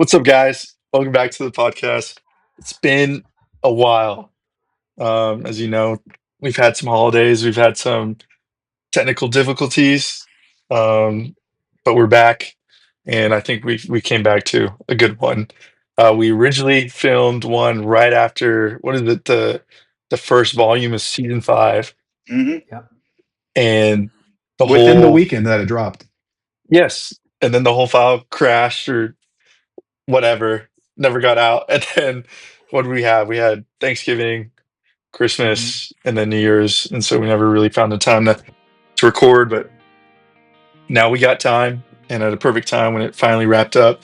What's up, guys? Welcome back to the podcast. It's been a while. As you know, we've had some holidays, we've had some technical difficulties, um, but we're back, and I think we came back to a good one. We originally filmed one right after what is it the first volume of season 5, Mhm. Yep. and the Within the whole weekend that it dropped. yes, and then the whole file crashed or whatever, never got out. And then what did we have? We had Thanksgiving, Mhm. Christmas, and then New Year's, and so we never really found the time to record. But now we got time, and at a perfect time when it finally wrapped up,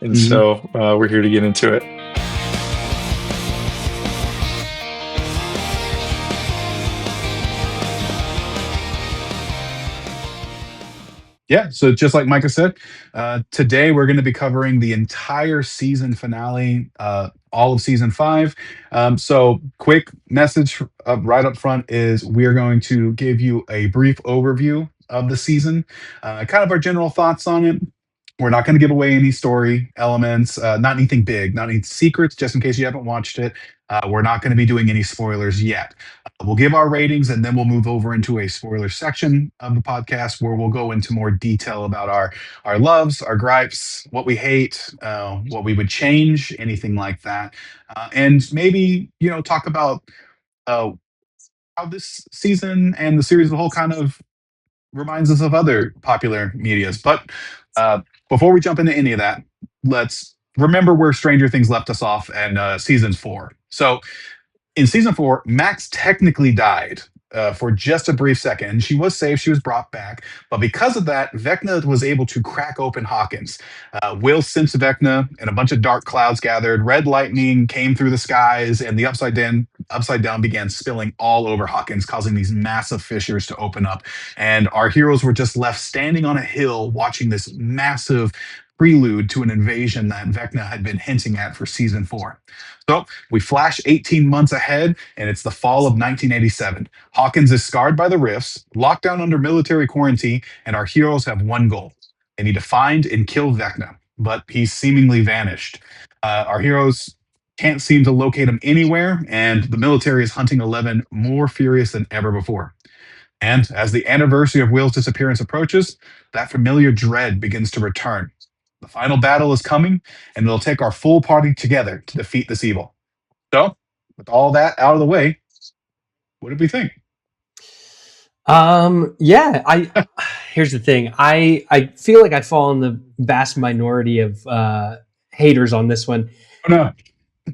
and Mhm. so we're here to get into it. Yeah, so just like Micah said, today we're going to be covering the entire season finale, all of season 5. So, quick message right up front is we're going to give you a brief overview of the season, kind of our general thoughts on it. We're not going to give away any story elements, not anything big, not any secrets, just in case you haven't watched it. We're not going to be doing any spoilers yet. We'll give our ratings and then we'll move over into a spoiler section of the podcast where we'll go into more detail about our loves, our gripes, what we hate, what we would change, anything like that, and maybe talk about uh, how this season and the series as a whole kind of reminds us of other popular medias. But uh, before we jump into any of that, let's remember where Stranger Things left us off in season 4. So in season 4, Max technically died for just a brief second. And she was saved, she was brought back. But because of that, Vecna was able to crack open Hawkins. Will sensed Vecna, and a bunch of dark clouds gathered. Red lightning came through the skies, and the upside down began spilling all over Hawkins, causing these massive fissures to open up. And our heroes were just left standing on a hill watching this massive prelude to an invasion that Vecna had been hinting at for season 4. So we flash 18 months ahead, and it's the fall of 1987. Hawkins is scarred by the rifts, locked down under military quarantine, and our heroes have one goal. They need to find and kill Vecna, but he's seemingly vanished. Our heroes can't seem to locate him anywhere, and the military is hunting 11 more furious than ever before. And as the anniversary of Will's disappearance approaches, that familiar dread begins to return. The final battle is coming, and it'll take our full party together to defeat this evil. So, with all that out of the way, what did we think? Yeah, here's the thing. I feel like I fall in the vast minority of haters on this one. Oh, no.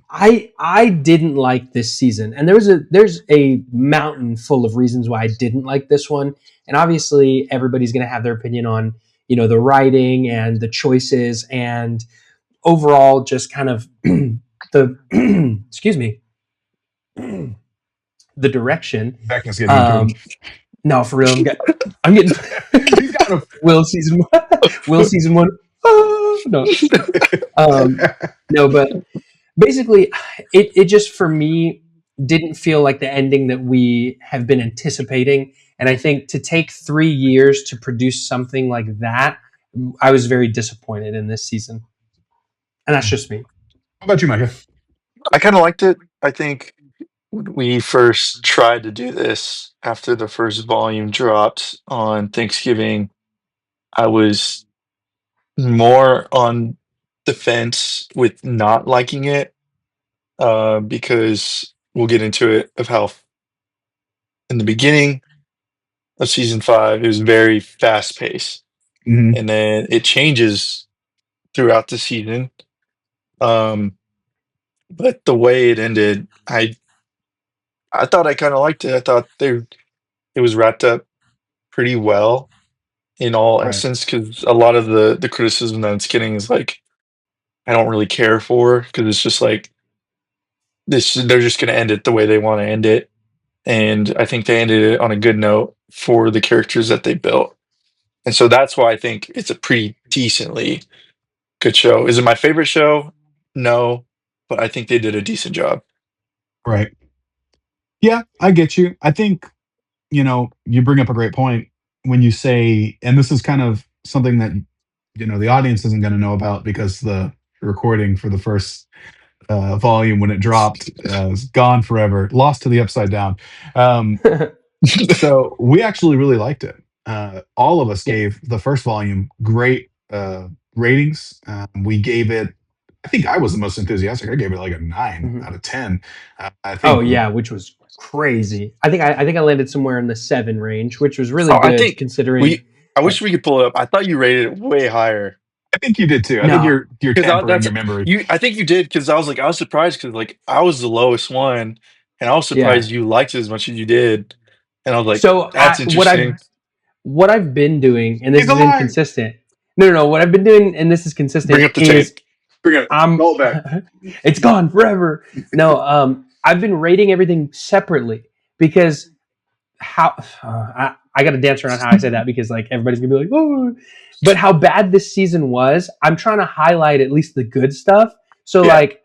I didn't like this season, and there's a mountain full of reasons why I didn't like this one. And obviously, everybody's going to have their opinion on the writing and the choices and overall just kind of the excuse me the direction. Vecna's getting into it. No, for real, I'm getting He's got a Will season 1. Will season 1. No, no, but basically, it just for me didn't feel like the ending that we have been anticipating. And I think to take 3 years to produce something like that, I was very disappointed in this season. And that's just me. How about you, Micah? I kind of liked it. I think when we first tried to do this after the first volume dropped on Thanksgiving, I was more on the fence with not liking it, because we'll get into it of how in the beginning of season 5 it was very fast paced, Mhm. and then it changes throughout the season. Um, but the way it ended, I thought I kind of liked it. I thought it was wrapped up pretty well in all Right. essence, because a lot of the criticism that it's getting is like I don't really care for, because it's just like this they're just gonna end it the way they want to end it. And I think they ended it on a good note for the characters that they built. And so that's why I think it's a pretty decently good show. Is it my favorite show? No, but I think they did a decent job. Right. Yeah, I get you. I think, you bring up a great point when you say, and this is kind of something that, the audience isn't going to know about because recording for the first volume when it dropped. It's gone forever, lost to the upside down. Um, so we actually really liked it. All of us Yeah. gave the first volume great ratings. We gave it. I think I was the most enthusiastic. I gave it like a 9 Mhm. out of 10. I Oh think. yeah, which was crazy. I think I landed somewhere in the 7 range, which was really Oh, I good think considering. we. I What? wish we could pull it up. I thought you rated it way higher. I think you did too. I think No. you're Because tampering that's your memory. you. I think you did because I was surprised because like I was the lowest one, and I was Yeah. surprised you liked it as much as you did, and I was like, So that's what interesting. I've been doing, and this He's is alive. inconsistent. No, no, no. What I've been doing, and this is consistent, Bring up the is tape. Bring it. I'm. Roll it back. It's gone forever. No, I've been rating everything separately because how I got to dance around how I say that because like everybody's gonna be like, oh, but how bad this season was. I'm trying to highlight at least the good stuff. So Yeah. like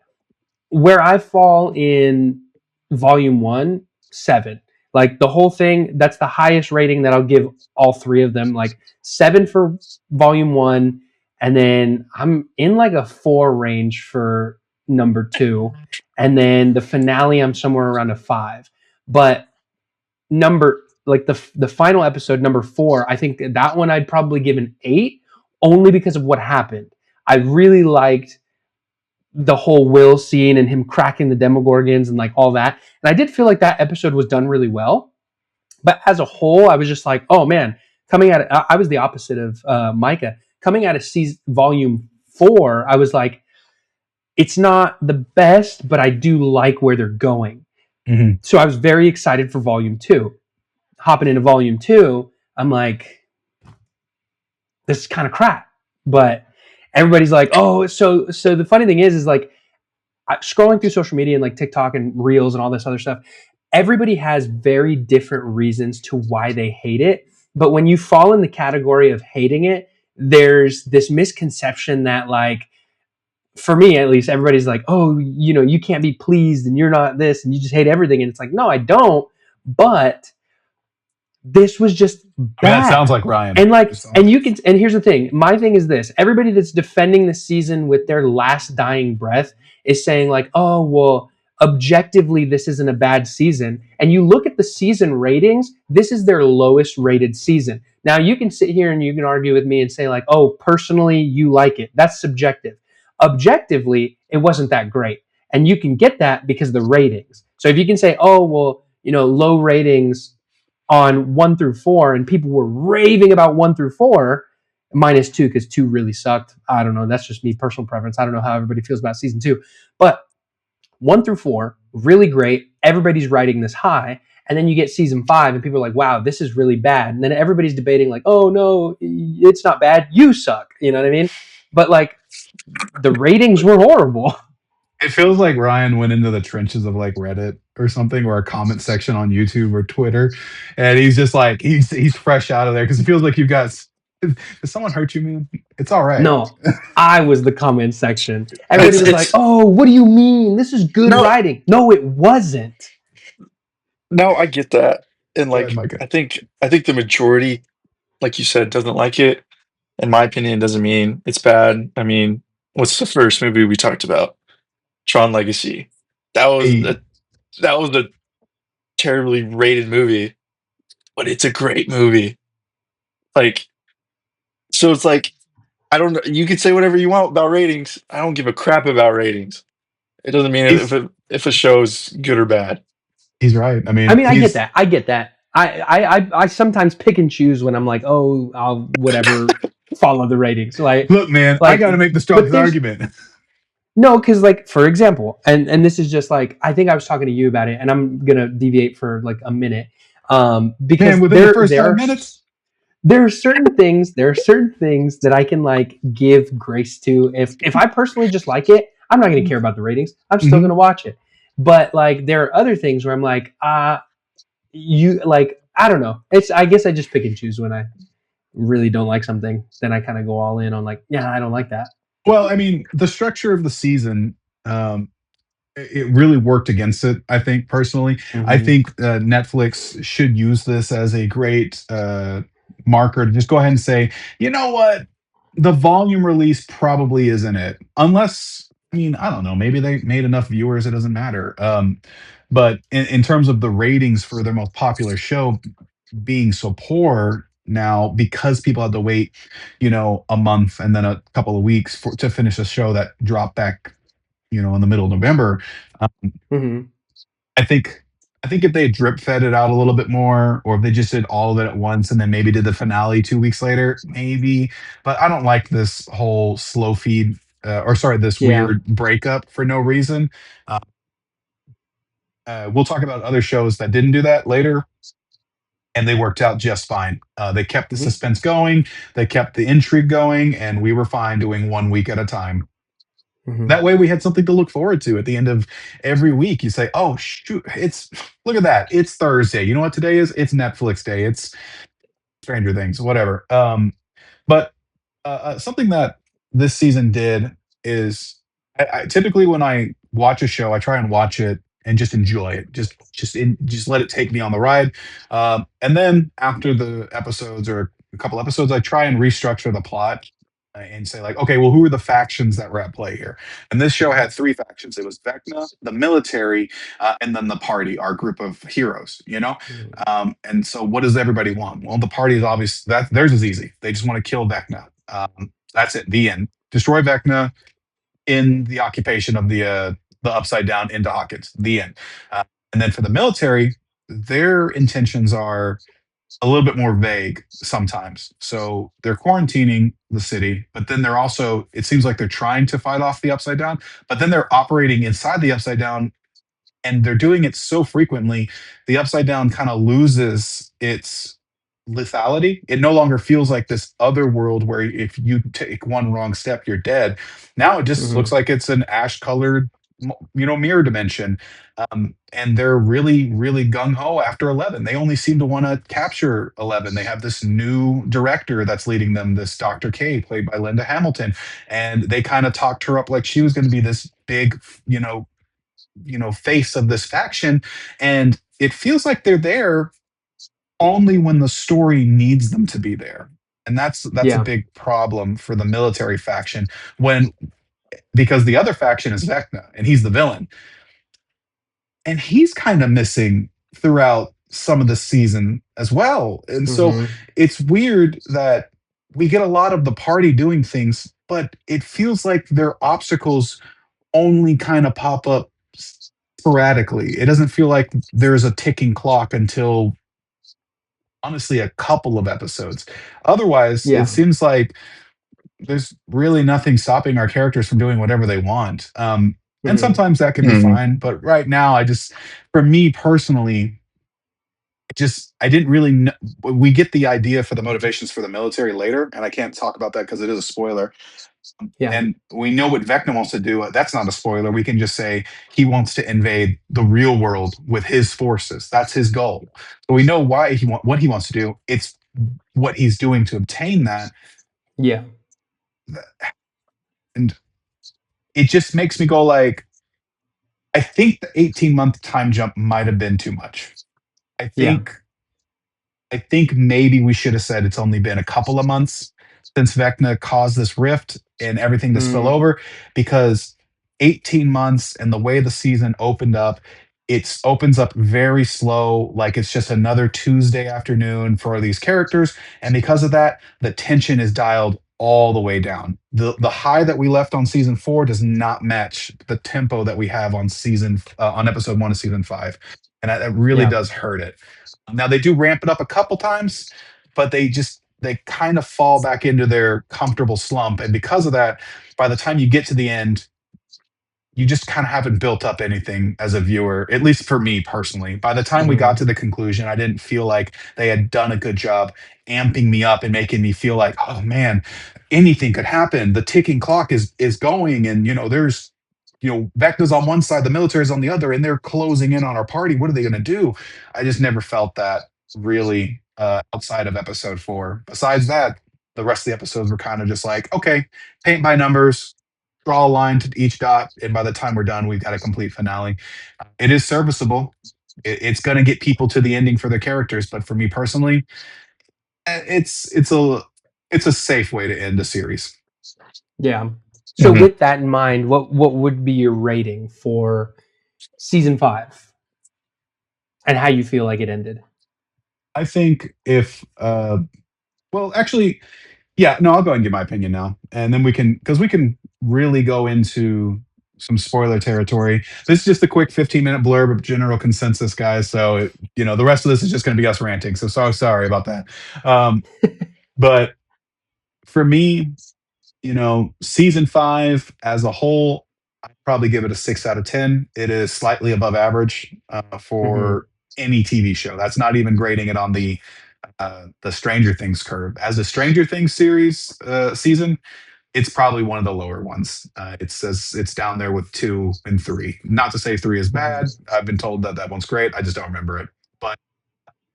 where I fall in volume 1, 7. Like the whole thing, that's the highest rating that I'll give all 3 of them. Like 7 for volume 1, and then I'm in like a 4 range for number 2, and then the finale I'm somewhere around a 5. But number like the final episode number 4, I think that one I'd probably give an 8 only because of what happened. I really liked the whole Will scene and him cracking the Demogorgons and like all that. And I did feel like that episode was done really well. But as a whole, I was just like, oh man, coming at it, I was the opposite of Micah. Coming out of season volume 4, I was like, it's not the best, but I do like where they're going. Mhm. So I was very excited for volume 2. Hopping into volume 2, I'm like, this is kind of crap. But everybody's like, oh, so the funny thing is like scrolling through social media and like TikTok and Reels and all this other stuff, everybody has very different reasons to why they hate it. But when you fall in the category of hating it, there's this misconception that like, for me at least, everybody's like, oh, you can't be pleased and you're not this and you just hate everything. And it's like, no, I don't. But this was just I mean, that sounds bad. like Ryan. And like, and here's the thing. My thing is this: everybody that's defending the season with their last dying breath is saying like, oh, well, objectively, this isn't a bad season. And you look at the season ratings, this is their lowest rated season. Now you can sit here and you can argue with me and say like, oh, personally, you like it. That's subjective. Objectively, it wasn't that great. And you can get that because of the ratings. So if you can say, oh, well, low ratings on 1 through 4, and people were raving about 1 through 4, -2 because 2 really sucked. I don't know. That's just me, personal preference. I don't know how everybody feels about season 2, but 1 through 4, really great. Everybody's writing this high, and then you get season 5, and people are like, "Wow, this is really bad." And then everybody's debating like, "Oh no, it's not bad. You suck." You know what I mean? But like, the ratings were horrible. It feels like Ryan went into the trenches of like Reddit or something, or a comment section on YouTube or Twitter, and he's just like he's fresh out of there because it feels like you've got. Did someone hurt you, man? It's all right. No, I was the comment section. Everybody was like, It's "Oh, what do you mean? This is good no, writing." No, it wasn't. no. I get that, and Go ahead, like Micah. I think the majority, like you said, doesn't like it. In my opinion, doesn't mean it's bad. I mean, what's the first movie we talked about? Tron Legacy. That was Hey, a that was a terribly rated movie, but it's a great movie. Like, so it's like I don't know. You can say whatever you want about ratings. I don't give a crap about ratings. It doesn't mean he's if a show's good or bad. he's right. I I mean, mean, I get he's that. I get that. I sometimes pick and choose when I'm like, "Oh, I'll whatever follow the ratings." look, man. I Like, got to make the but strongest there's argument. no, because like for example, and this is just like I think I was talking to you about it, and I'm gonna deviate for like a minute, Man, because within the first 5 minutes. there are certain things that I can like give grace to. If I personally just like it, I'm not going to care about the ratings. I'm still going Mhm. to watch it. But like there are other things where I'm like, you like I don't know. It's I guess I just pick and choose when I really don't like something. Then I kind of go all in on like, yeah, I don't like that. Well, I mean, the structure of the season, um, it really worked against it. I think personally, I Mm-hmm. think Netflix should use this as a great marker to just go ahead and say, you know what? the volume release probably isn't it, unless I mean I don't know. Maybe they made enough viewers it doesn't matter. But in terms of the ratings for their most popular show being so poor now because people had to wait, a month and then a couple of weeks to finish a show that dropped back, in the middle of November. Um, Hmm. I think I think if they drip fed it out a little bit more, or if they just did all of it at once and then maybe did the finale 2 weeks later, maybe. But I don't like this whole slow feed, or sorry, this Yeah. weird breakup for no reason. Uh, we'll talk about other shows that didn't do that later, and they worked out just fine. They kept the Hmm. suspense going, they kept the intrigue going, and we were fine doing 1 week at a time. Hmm. That way, we had something to look forward to at the end of every week. You say, "Oh shoot, it's look at that! It's Thursday. You know what today is? It's Netflix Day. It's Stranger Things, whatever." But something that this season did is I typically when I watch a show, I try and watch it and just enjoy it. Just let it take me on the ride. And then after the episodes or a couple episodes, I try and restructure the plot and say like, okay, well, who are the factions that were at play here? And this show had three factions. It was Vecna, the military, and then the party, our group of heroes. And so, what does everybody want? Well, the party is obvious. That theirs is easy. They just want to kill Vecna. That's it. The end. Destroy Vecna in the occupation of the Upside Down into Hawkins. The end. And then for the military, their intentions are a little bit more vague sometimes. So they're quarantining the city, but then they're also, it seems like they're trying to fight off the Upside Down, but then they're operating inside the Upside Down and they're doing it so frequently, the Upside Down kind of loses its lethality. It no longer feels like this other world where if you take one wrong step, you're dead. Now it just looks Hmm. like it's an ash colored, mirror dimension. And they're really, really gung ho after 11. They only seem to want to capture 11. They have this new director that's leading them, this Dr. K, played by Linda Hamilton. And they kind of talked her up like she was going to be this big, face of this faction, and it feels like they're there only when the story needs them to be there. And that's a Yeah. big problem for the military faction, when because the other faction is Vecna and he's the villain, and he's kind of missing throughout some of the season as well. And so Hmm. it's weird that we get a lot of the party doing things, but it feels like their obstacles only kind of pop up sporadically. It doesn't feel like there's a ticking clock until honestly a couple of episodes. Otherwise, it Yeah. seems like there's really nothing stopping our characters from doing whatever they want. And Hmm. sometimes that can be Mhm. fine, but right now, for me personally, I didn't really know. We get the idea for the motivations for the military later, and I can't talk about that because it is a spoiler. Yeah. And we know what Vecna wants to do. That's not a spoiler. We can just say he wants to invade the real world with his forces. That's his goal. So we know why what he wants to do. It's what he's doing to obtain that, Yeah. and it just makes me go like, I think the 18-month time jump might have been too much. I Yeah. think I think maybe we should have said it's only been a couple of months since Vecna caused this rift and everything to spill Mm. over, because 18 months and the way the season opened up, it opens up very slow, like it's just another Tuesday afternoon for these characters. And because of that, the tension is dialed all the way down. The high that we left on season 4 does not match the tempo that we have on episode 1 of season 5. And that really Yeah. does hurt it. Now they do ramp it up a couple times, but they kind of fall back into their comfortable slump. And because of that, by the time you get to the end, you just kind of haven't built up anything as a viewer, at least for me personally. By the time we got Hmm. to the conclusion, I didn't feel like they had done a good job amping me up and making me feel like, oh man, anything could happen. The ticking clock is going, and there's Vecna's on one side, the military's on the other, and they're closing in on our party. What are they gonna do? I just never felt that really outside of episode 4. Besides that, the rest of the episodes were kind of just like, okay, paint by numbers, draw a line to each dot, and by the time we're done, we've got a complete finale. It is serviceable. It's going to get people to the ending for their characters, but for me personally, it's a it's a safe way to end a series. Yeah. So Mhm. with that in mind, what would be your rating for season 5 and how you feel like it ended? I think if well, actually, yeah, no, I'll go ahead and give my opinion now, and then we can really go into some spoiler territory. This is just a quick 15-minute blurb of general consensus, guys. So the rest of this is just going to be us ranting. So sorry about that. Um, but for me, season 5 as a whole, I'd probably give it a 6 out of 10. It is slightly above average Mm-hmm. for any TV show. That's not even grading it on the Stranger Things curve. As a Stranger Things series season, it's probably one of the lower ones. It says it's down there with 2 and 3. Not to say 3 is Mm-hmm. bad. I've been told that that one's great. I just don't remember it. But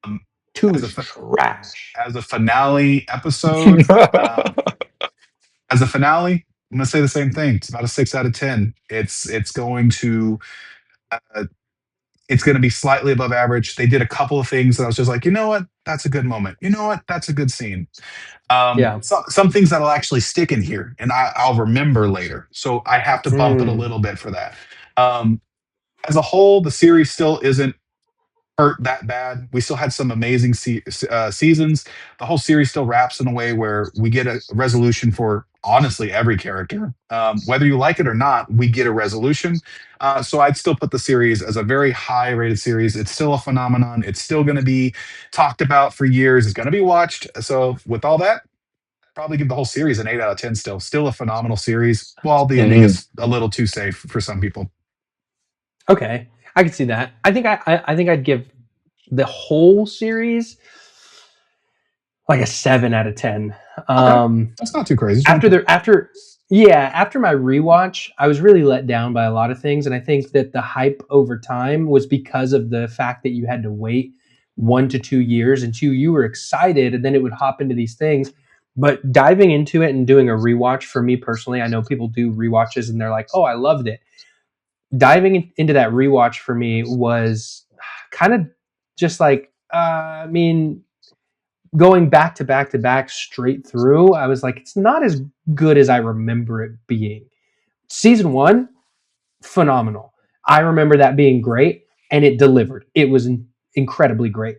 um, 2 as a is trash. as a finale episode, as a finale, I'm gonna say the same thing. It's about a 6 out of 10. Uh, it's going to be slightly above average. They did a couple of things that I was just like, you know what, that's a good moment. You know what, that's a good scene. Yeah. Some things that'll actually stick in here, and I'll remember later. So I have to bump it a Mm. little bit for that. Um, as a whole, the series still isn't hurt that bad. We still had some amazing seasons. The whole series still wraps in a way where we get a resolution for honestly every character. Whether you like it or not, we get a resolution. So I'd still put the series as a very high rated series. It's still a phenomenon. It's still going to be talked about for years. It's going to be watched. So with all that, probably give the whole series an 8 out of 10. Still a phenomenal series. While the ending Mhm. is a little too safe for some people. Okay. I can see that. I think I'd give the whole series like a 7 out of 10. Okay, that's not too crazy. After my rewatch, I was really let down by a lot of things, and I think that the hype over time was because of the fact that you had to wait 1 to 2 years, and you were excited, and then it would hop into these things. But diving into it and doing a rewatch for me personally, I know people do rewatches and they're like, "Oh, I loved it." Into that rewatch for me was kind of just like, I mean, going back to back to back straight through, I was like, it's not as good as I remember it being. Season 1, phenomenal. I remember that being great, and it delivered. It was incredibly great.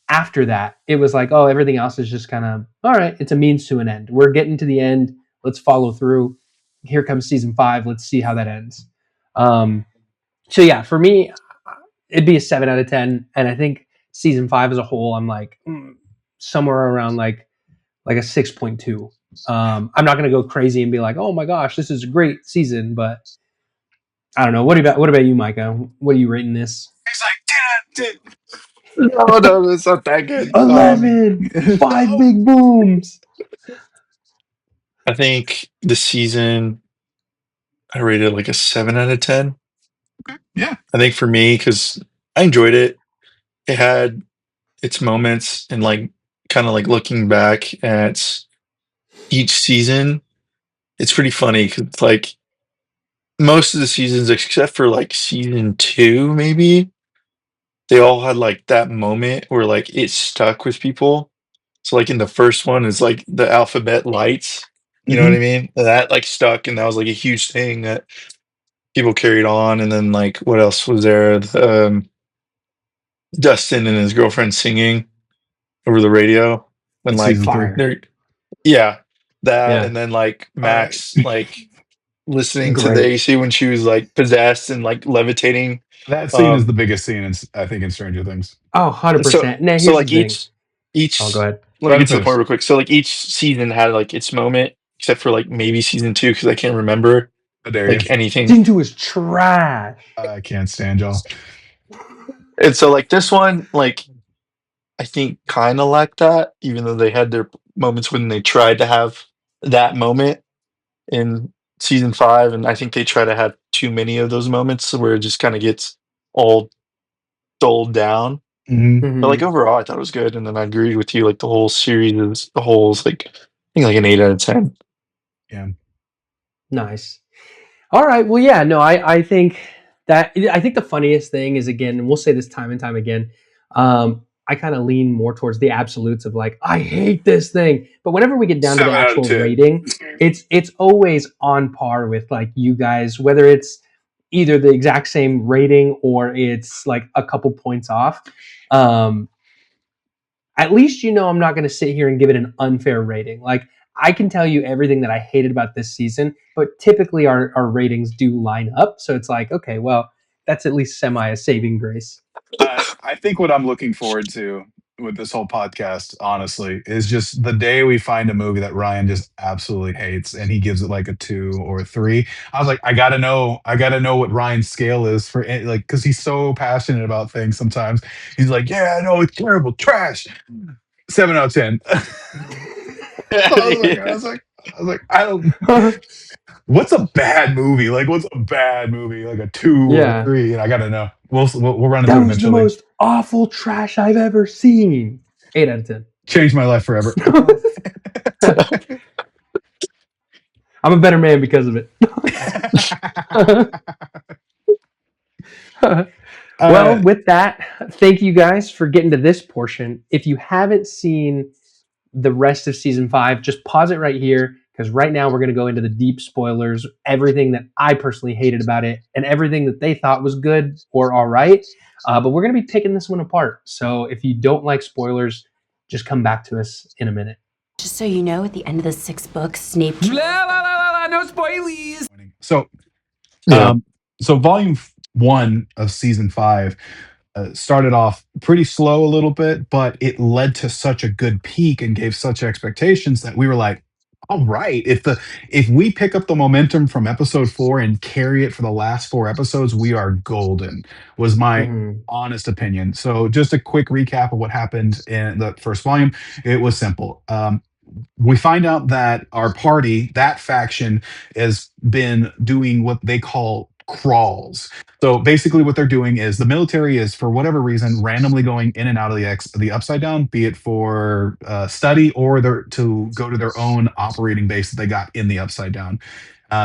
After that, it was like, oh, everything else is just kind of all right. It's a means to an end. We're getting to the end. Let's follow through. Here comes season 5. Let's see how that ends. Um, so yeah, for me, it'd be a 7 out of 10, and I think season 5 as a whole, I'm like somewhere around like a 6.2. I'm not going to go crazy and be like, oh my gosh, this is a great season, but I don't know. What about you, Micah? What are you rating this? He's like, did it, No, it's not that good. 11, five no. big booms. I think the season I rated like a 7 out of 10. Yeah. I think for me, because I enjoyed it. It had its moments, and like kind of like looking back at each season, it's pretty funny because like most of the seasons, except for like season 2, maybe they all had like that moment where like it stuck with people. So like in the first one is like the alphabet lights, you know what I Hmm. mean? And that like stuck, and that was like a huge thing that people carried on. And then like what else was there? Dustin and his girlfriend singing over the radio when That's like season 3. Fire. they're yeah, that. Yeah. And then like All right. Max like listening to the Great. AC when she was like possessed and like levitating. That scene is the Um biggest scene, I think, in Stranger Things. Oh, so 100%. Now, so here's the like thing. Oh, go each ahead. let Go me ahead get and to the point finish. real quick. So like each season had like its moment, except for like maybe season 2 because I can't remember I dare you. like anything. Season 2 is trash. I can't stand y'all. And so like this one, like I think kind of like that, even though they had their moments when they tried to have that moment in season 5, and I think they try to have too many of those moments where it just kind of gets all dulled down. Hmm. But like Mm-hmm. overall, I thought it was good, and then I agree with you. Like the whole series as a whole is like I think like an 8 out of 10. Yeah. Nice. All right. Well, yeah. No, I think the funniest thing is, again, and we'll say this time and time again. I kind of lean more towards the absolutes of like, I hate this thing. But whenever we get down to the 7 out of actual 10. rating, it's always on par with like you guys, whether it's either the exact same rating or it's like a couple points off. At least I'm not going to sit here and give it an unfair rating. Like I can tell you everything that I hated about this season, but typically our ratings do line up. So it's like, okay, well, that's at least semi a saving grace. I think what I'm looking forward to with this whole podcast, honestly, is just the day we find a movie that Ryan just absolutely hates and he gives it like a 2 or a 3. I was like, I gotta know what Ryan's scale is for it, like, because he's so passionate about things. Sometimes he's like, yeah, I know it's terrible, trash. 7 out of 10. I was like, I don't. What's a bad movie? Like, what's a bad movie? Like a 2 or a Yeah. 3? And I gotta know. We'll run into That it was the eventually. most awful trash I've ever seen. 8 out of 10. Changed my life forever. I'm a better man because of it. Well, with that, thank you guys for getting to this portion. If you haven't seen the rest of season 5, just pause it right here because right now we're going to go into the deep spoilers, everything that I personally hated about it and everything that they thought was good or all right. But we're going to be picking this one apart. So if you don't like spoilers, just come back to us in a minute. Just so you know, at the end of the 6th book, Snape... No spoilies! So, volume 1 of season 5 started off pretty slow a little bit, but it led to such a good peak and gave such expectations that we were like, all right, if we pick up the momentum from episode 4 and carry it for the last 4 episodes, we are golden, was my honest opinion. So just a quick recap of what happened in the first volume. It was simple. We find out that our party, that faction, has been doing what they call crawls. So basically, what they're doing is the military is, for whatever reason, randomly going in and out of the upside down, be it for study or to go to their own operating base that they got in the upside down.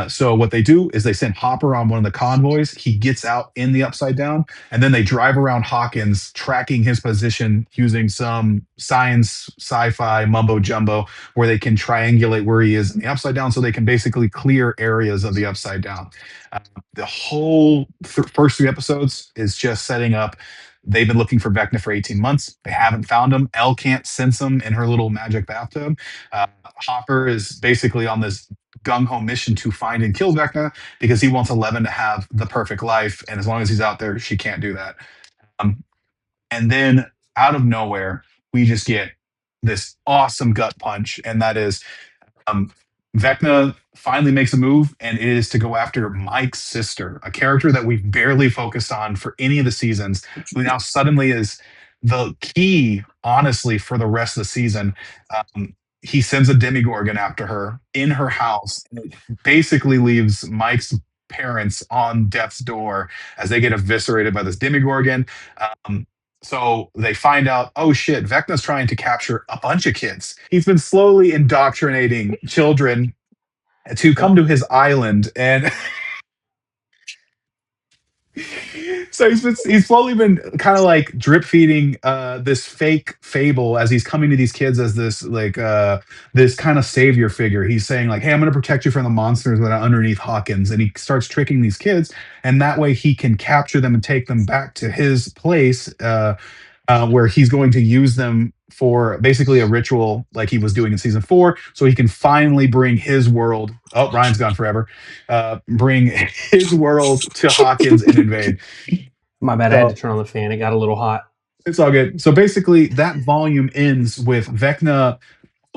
So what they do is they send Hopper on one of the convoys. He gets out in the upside down, and then they drive around Hawkins, tracking his position using some science sci-fi mumbo jumbo, where they can triangulate where he is in the upside down, so they can basically clear areas of the upside down. The whole first 3 episodes is just setting up. They've been looking for Vecna for 18 months. They haven't found him. Elle can't sense him in her little magic bathtub. Hopper is basically on this gung-ho mission to find and kill Vecna because he wants Eleven to have the perfect life, and as long as he's out there, she can't do that. And then out of nowhere, we just get this awesome gut punch, and that is Vecna finally makes a move, and it is to go after Mike's sister, a character that we've barely focused on for any of the seasons, who now suddenly is the key, honestly, for the rest of the season. He sends a demigorgon after her in her house, and it basically leaves Mike's parents on death's door as they get eviscerated by this demigorgon. So they find out, oh shit, Vecna's trying to capture a bunch of kids. He's been slowly indoctrinating children to come to his island, and so he's slowly been kind of like drip feeding this fake fable as he's coming to these kids as this like this kind of savior figure. He's saying like, hey, I'm going to protect you from the monsters that are underneath Hawkins, and he starts tricking these kids, and that way he can capture them and take them back to his place where he's going to use them for basically a ritual like he was doing in season 4, so he can finally bring his world. Oh, Ryan's gone forever. Bring his world to Hawkins and invade. My bad, I had to turn on the fan. It got a little hot. It's all good. So basically, that volume ends with Vecna,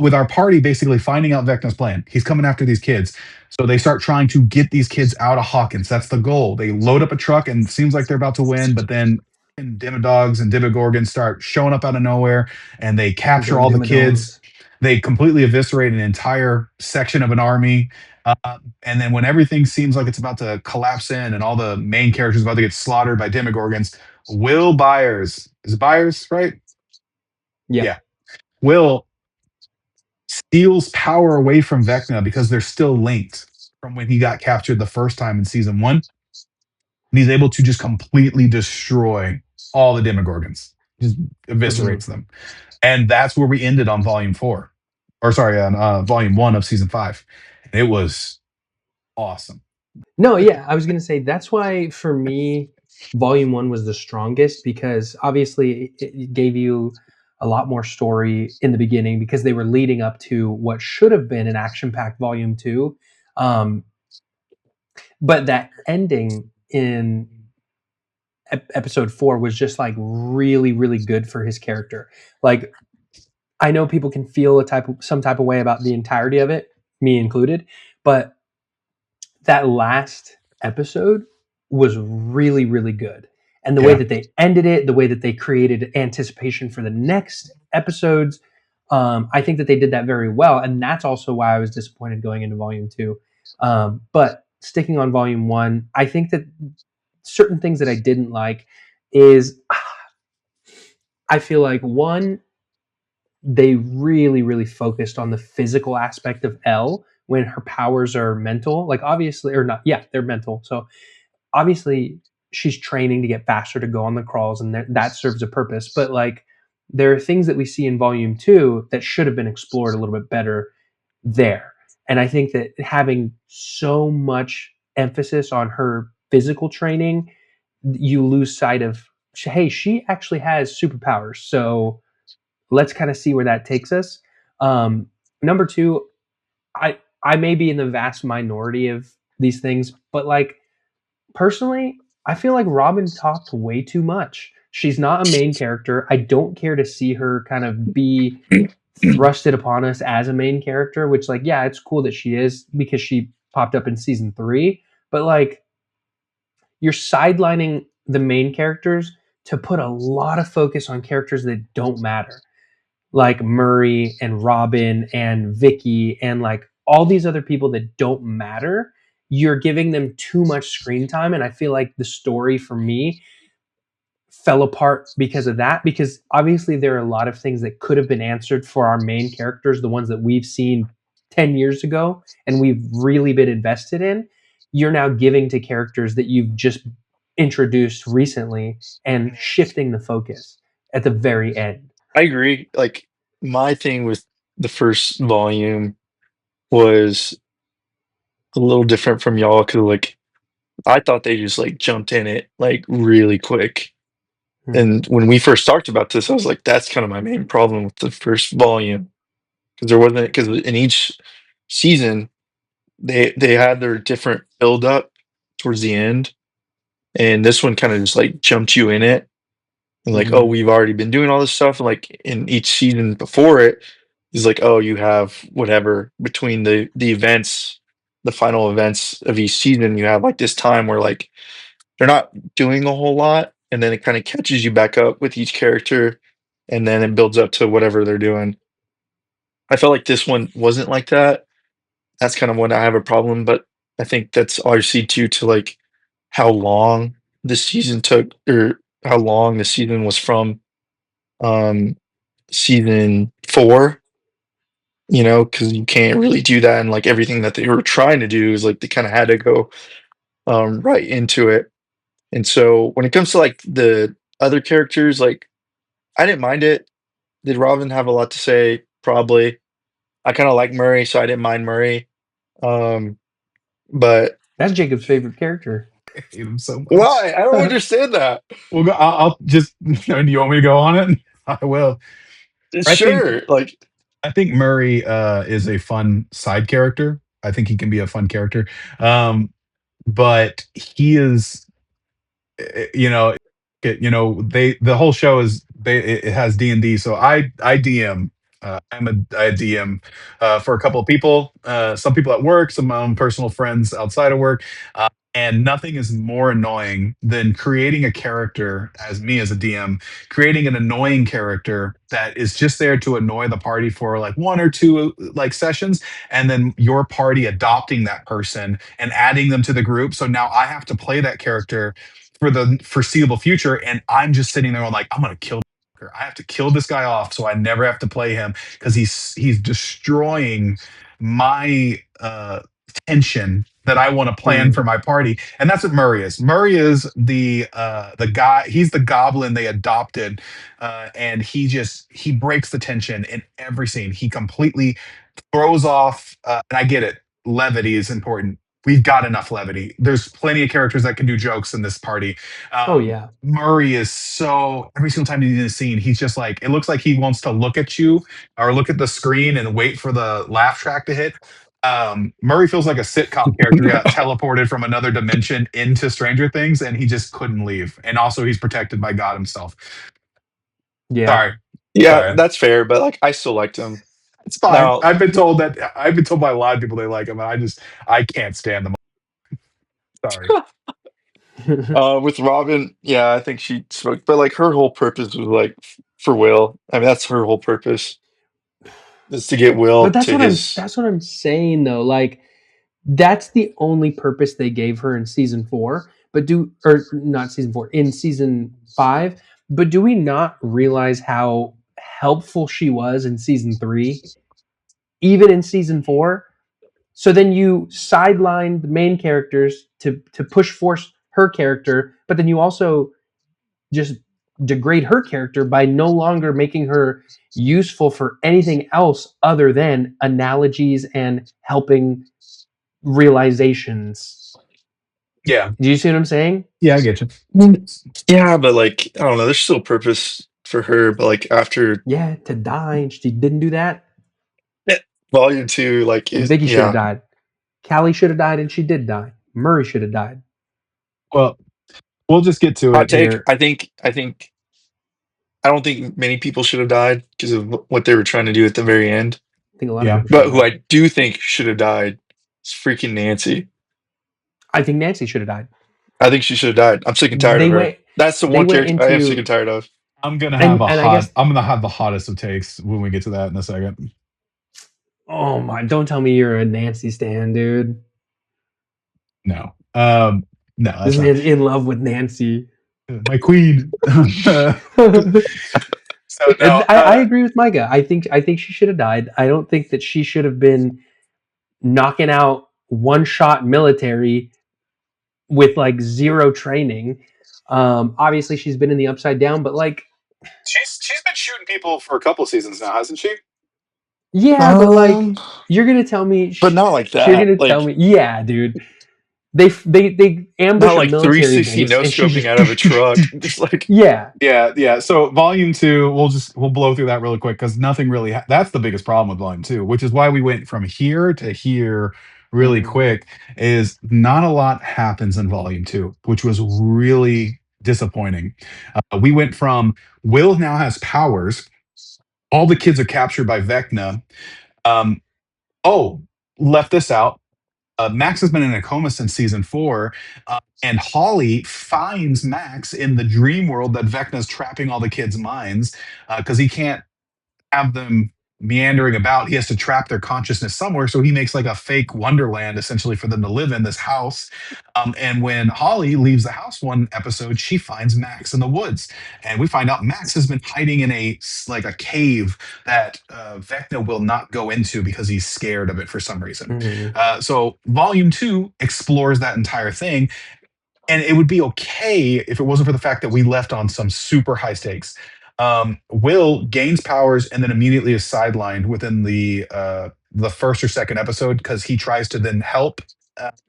with our party basically finding out Vecna's plan. He's coming after these kids. So they start trying to get these kids out of Hawkins. That's the goal. They load up a truck and it seems like they're about to win, but then Demodogs and Demogorgons start showing up out of nowhere, and they capture all the kids. They completely eviscerate an entire section of an army. And then when everything seems like it's about to collapse in and all the main characters about to get slaughtered by Demogorgons, Will Byers, is it Byers, right? Yeah. Will steals power away from Vecna because they're still linked from when he got captured the first time in season 1. And he's able to just completely destroy all the Demogorgons. just eviscerates them. And that's where we ended on volume 4, or sorry, on volume 1 of season 5. And it was awesome. No, yeah, I was going to say that's why for me, volume 1 was the strongest, because obviously it gave you a lot more story in the beginning because they were leading up to what should have been an action-packed volume 2. But that ending in episode 4 was just like really, really good for his character. Like, I know people can feel some type of way about the entirety of it, me included, but that last episode was really, really good. And the way that they ended it, the way that they created anticipation for the next episodes, I think that they did that very well. And that's also why I was disappointed going into volume 2. But sticking on volume 1, I think that certain things that I didn't like is I feel like, one, they really, really focused on the physical aspect of Elle when her powers are mental. Like, obviously, or not, yeah, they're mental. So obviously she's training to get faster to go on the crawls, and that serves a purpose. But like, there are things that we see in volume 2 that should have been explored a little bit better there. And I think that having so much emphasis on her physical training, you lose sight of, hey, she actually has superpowers. So let's kind of see where that takes us. Number 2, I may be in the vast minority of these things, but like, personally, I feel like Robin talked way too much. She's not a main character. I don't care to see her kind of be thrusted upon us as a main character, which, like, yeah, it's cool that she is because she popped up in season 3, but like, you're sidelining the main characters to put a lot of focus on characters that don't matter, like Murray and Robin and Vicky and like all these other people that don't matter. You're giving them too much screen time, and I feel like the story for me fell apart because of that, because obviously there are a lot of things that could have been answered for our main characters, the ones that we've seen 10 years ago and we've really been invested in. You're now giving to characters that you've just introduced recently and shifting the focus at the very end. I agree. Like, my thing with the first volume was a little different from y'all because, like, I thought they just like jumped in it like really quick. And when we first talked about this, I was like, that's kind of my main problem with the first volume, because there wasn't, because in each season they had their different build up towards the end, and this one kind of just like jumped you in it. And like, oh, we've already been doing all this stuff. And like in each season before it is like, oh, you have whatever between the events, the final events of each season, you have like this time where like they're not doing a whole lot, and then it kind of catches you back up with each character, and then it builds up to whatever they're doing. I felt like this one wasn't like that. That's kind of when I have a problem, but I think that's obviously due to like how long this season took, or how long the season was from um season 4, because you can't really do that, and like everything that they were trying to do is like they kind of had to go right into it. And so when it comes to like the other characters, like, I didn't mind it. Did Robin have a lot to say? Probably. I kind of like Murray, so I didn't mind Murray. But That's Jacob's favorite character. I hate him so much. why? I don't understand that. Well, I'll just. Do you want me to go on it? I will. Sure. I think Murray is a fun side character. I think he can be a fun character, but he is, you know, the whole show is it has D&D. So I DM. I DM for a couple of people, some people at work, some of my own personal friends outside of work. And nothing is more annoying than creating a character, as me as a DM, creating an annoying character that is just there to annoy the party for like 1 or 2 like sessions, and then your party adopting that person and adding them to the group. So now I have to play that character for the foreseeable future, and I'm just sitting there like, I'm gonna kill. I have to kill this guy off so I never have to play him, because he's destroying my tension that I want to plan for my party. And that's what Murray is. Murray is the guy, he's the goblin they adopted. And he breaks the tension in every scene. He completely throws off and I get it. Levity is important. We've got enough levity. There's plenty of characters that can do jokes in this party. Oh yeah. Murray is so every single time he's in a scene, he's just like it looks like he wants to look at you or look at the screen and wait for the laugh track to hit. Murray feels like a sitcom character who got teleported from another dimension into Stranger Things, and he just couldn't leave. And also, he's protected by God himself. Yeah. Sorry, Yeah, sorry. that's fair, but like I still liked him. It's fine. Now- I've been told by a lot of people they like him, and I can't stand them. Sorry. With Robin, yeah, I think she spoke, but like her whole purpose was like for Will. I mean, that's her whole purpose is to get Will But that's to what his. that's what I'm saying though. Like that's the only purpose they gave her in season 4. But not season 4, in season 5. But do we not realize how helpful she was in season 3, even in season 4? So then you sideline the main characters to force her character, but then you also just degrade her character by no longer making her useful for anything else other than analogies and helping realizations. Yeah. Do you see what I'm saying? Yeah, I get you. Yeah, but like I don't know, there's still purpose for her, but like after Yeah, to die, and she didn't do that. Volume 2, like Vicky should yeah. have died. Callie should have died, and she did die. Murray should have died. Well, we'll just get to Hot it take. here. I don't think many people should have died because of what they were trying to do at the very end. I think a lot Yeah. of people. But who I do think should have died is freaking Nancy. I think Nancy should have died. I think she should have died. I'm sick and tired of her. That's the one character I am sick and tired of. I'm gonna have guess, I'm gonna have the hottest of takes when we get to that in a second. Oh my! Don't tell me you're a Nancy stan, dude. No. No, that's This man's in love with Nancy. my queen. So no, I agree with Micah. I think she should have died. I don't think that she should have been knocking out one-shot military with like zero training. Obviously, she's been in the Upside Down, but like she's been shooting people for a couple seasons now, hasn't she? Yeah, but like you're gonna tell me, but not like that. You're gonna tell me, yeah, dude. They ambush not like a military 360 base, no scoping out of a truck. Just like yeah. So volume 2, we'll blow through that really quick because nothing really. That's the biggest problem with volume 2, which is why we went from here to here really quick. Is not a lot happens in volume 2, which was really disappointing. We went from Will now has powers. All the kids are captured by Vecna. Left this out. Max has been in a coma since season 4, and Holly finds Max in the dream world that Vecna's trapping all the kids' minds because he can't have them meandering about. He has to trap their consciousness somewhere, so he makes like a fake wonderland essentially for them to live in, this house. And when Holly leaves the house one episode, she finds Max in the woods, and we find out Max has been hiding in a cave that Vecna will not go into because he's scared of it for some reason. So volume 2 explores that entire thing, and it would be okay if it wasn't for the fact that we left on some super high stakes. Will gains powers and then immediately is sidelined within the first or second episode because he tries to then help,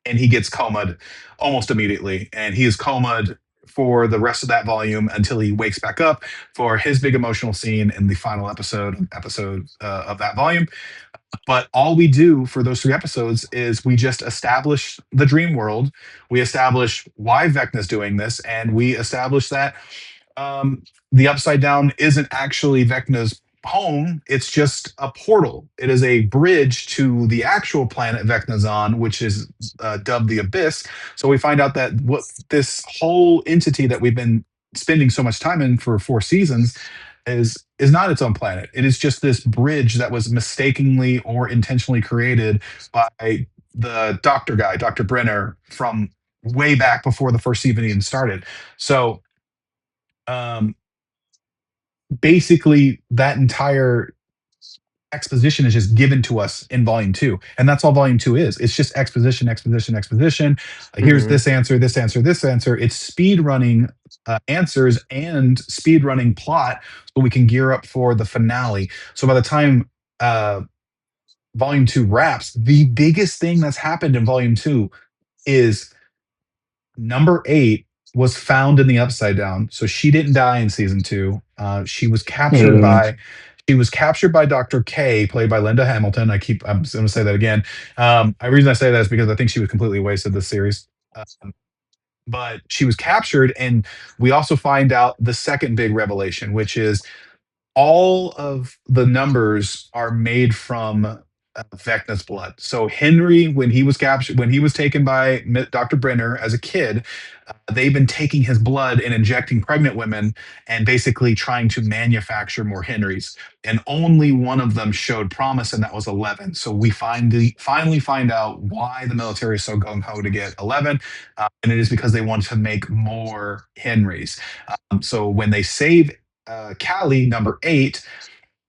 and he gets comaed almost immediately, and he is comaed for the rest of that volume until he wakes back up for his big emotional scene in the final episode of that volume. But all we do for those 3 episodes is we just establish the dream world, we establish why Vecna's doing this, and we establish that the Upside Down isn't actually Vecna's home. It's just a portal. It is a bridge to the actual planet Vecna's on, which is dubbed the Abyss. So we find out that what this whole entity that we've been spending so much time in for 4 seasons is not its own planet. It is just this bridge that was mistakenly or intentionally created by the doctor guy, Dr. Brenner, from way back before the first season even started. So basically that entire exposition is just given to us in volume 2, and that's all volume 2 is. It's just exposition, exposition, exposition. Here's Mhm. this answer, this answer, this answer. It's speed running answers and speed running plot, so we can gear up for the finale. So by the time volume 2 wraps, the biggest thing that's happened in volume 2 is number 8 was found in the Upside Down. So she didn't die in season 2. She was captured Mm. by Dr. K, played by Linda Hamilton. I'm going to say that again. The reason I say that is because I think she was completely wasted this series. But she was captured, and we also find out the second big revelation, which is all of the numbers are made from Vecna's blood. So Henry, when he was captured, when he was taken by Dr. Brenner as a kid, they've been taking his blood and injecting pregnant women and basically trying to manufacture more Henrys. And only one of them showed promise, and that was 11. So we finally find out why the military is so gung ho to get 11, and it is because they want to make more Henrys. So when they save Callie, number 8,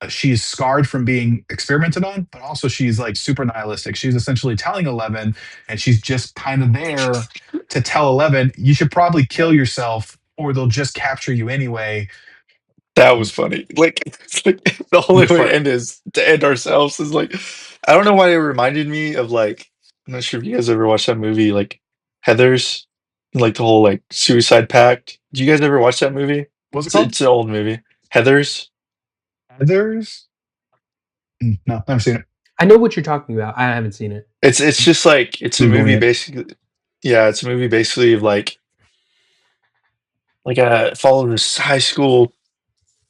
she's scarred from being experimented on, but also she's like super nihilistic. She's essentially telling 11, and she's just kind of there to tell 11, you should probably kill yourself or they'll just capture you anyway. That was funny. Like, it's like the only way to But end is to end ourselves. Is like, I don't know why it reminded me of like, I'm not sure if you guys ever watched that movie, like Heathers, like the whole like suicide pact. Did you guys ever watch that movie? what's it It's called? it's an old movie. Heathers. Others? No, never seen it. I know what you're talking about. I haven't seen it. It's just like it's a Googling movie it. basically. Yeah, it's a movie basically of like follow this high school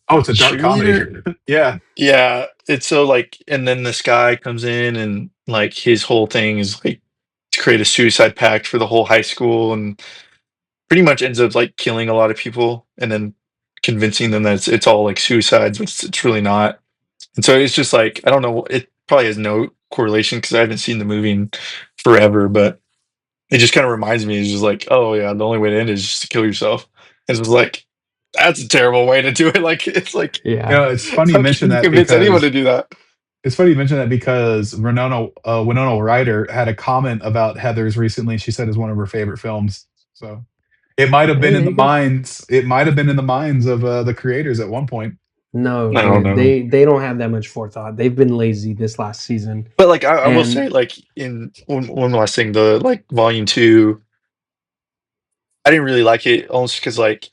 Oh, it's a dark comedy. cheerleader. Yeah. Yeah, it's so like, and then this guy comes in and like his whole thing is like to create a suicide pact for the whole high school, and pretty much ends up like killing a lot of people, and then convincing them that it's all like suicides, but it's really not. And so it's just like I don't know, it probably has no correlation because I haven't seen the movie in forever, but it just kind of reminds me. It's just like, oh yeah, the only way to end is just to kill yourself. And it was like that's a terrible way to do it. Like it's like Yeah. It's funny you how mention can you that convince anyone because to do that? Winona Ryder had a comment about Heathers recently. She said it's one of her favorite films. So it might have been Hey, in there the you go. minds. It might have been in the minds of the creators at one point. No, I don't know. they don't have that much forethought. They've been lazy this last season. But like I will And say, like in one last thing, the like volume 2, I didn't really like it almost because like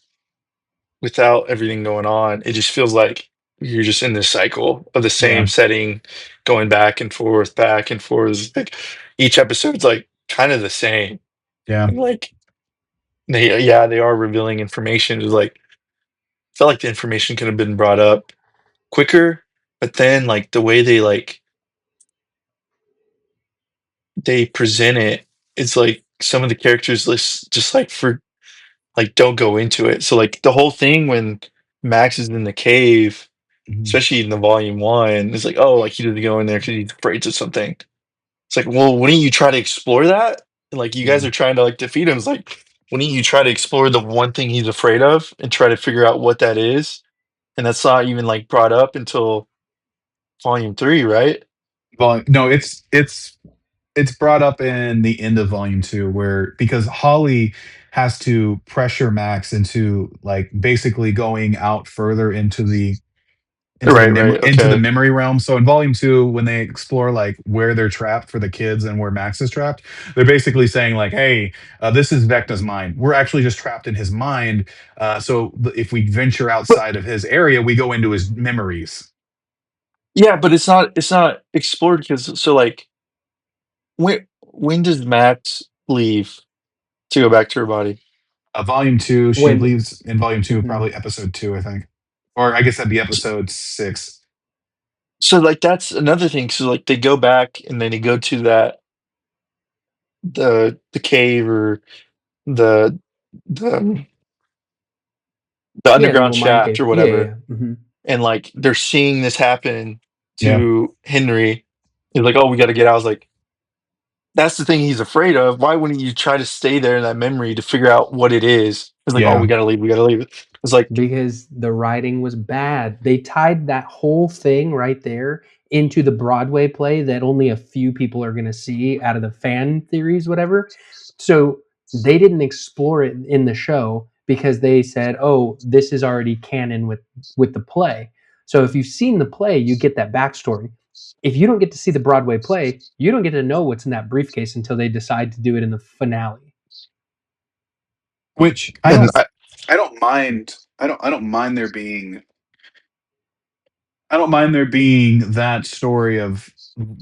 without everything going on, it just feels like you're just in this cycle of the same Yeah. setting, going back and forth, back and forth. Like each episode's like kind of the same. Yeah. And like they are revealing information. It's like felt like the information could have been brought up quicker, but then like the way they present it, it's like some of the characters just like for like don't go into it. So like the whole thing when Max is in the cave, Mhm. especially in the volume 1, it's like, oh, like he doesn't go in there because he's afraid of something. It's like, well, wouldn't you try to explore that? And like you guys Yeah. are trying to like defeat him. It's like, wouldn't you try to explore the one thing he's afraid of and try to figure out what that is? And that's not even like brought up until volume 3, right? Well, no, it's brought up in the end of volume 2 where because Holly has to pressure Max into like basically going out further Right, right. into the Okay. memory realm. So in volume 2 when they explore like where they're trapped for the kids and where Max is trapped, they're basically saying like, hey, this is Vecna's mind. We're actually just trapped in his mind. If we venture But outside of his area, we go into his memories. yeah, but it's not explored because so like when does Max leave to go back to her body? Volume 2, she when leaves in volume 2, Mhm. probably episode 2, I think. Or I guess that'd be episode 6. So like that's another thing. So like they go back and then they go to that the cave or the the the Yeah, the underground little mind shaft cave. or Yeah, whatever, yeah. Hmm. and like they're seeing this happen Yeah. to Henry. He's like, "Oh, we got to get out." I was like, "That's the thing he's afraid of. Why wouldn't you try to stay there in that memory to figure out what it is?" It's like, "Oh, Yeah. we got to leave. We got to leave." It's like, Because the writing was bad. They tied that whole thing right there into the Broadway play that only a few people are going to see out of the fan theories, whatever. So they didn't explore it in the show because they said, "Oh, this is already canon with the play." So if you've seen the play, you get that backstory. If you don't get to see the Broadway play, you don't get to know what's in that briefcase until they decide to do it in the finale. Which And I don't mind. I don't mind there being. I don't mind there being that story of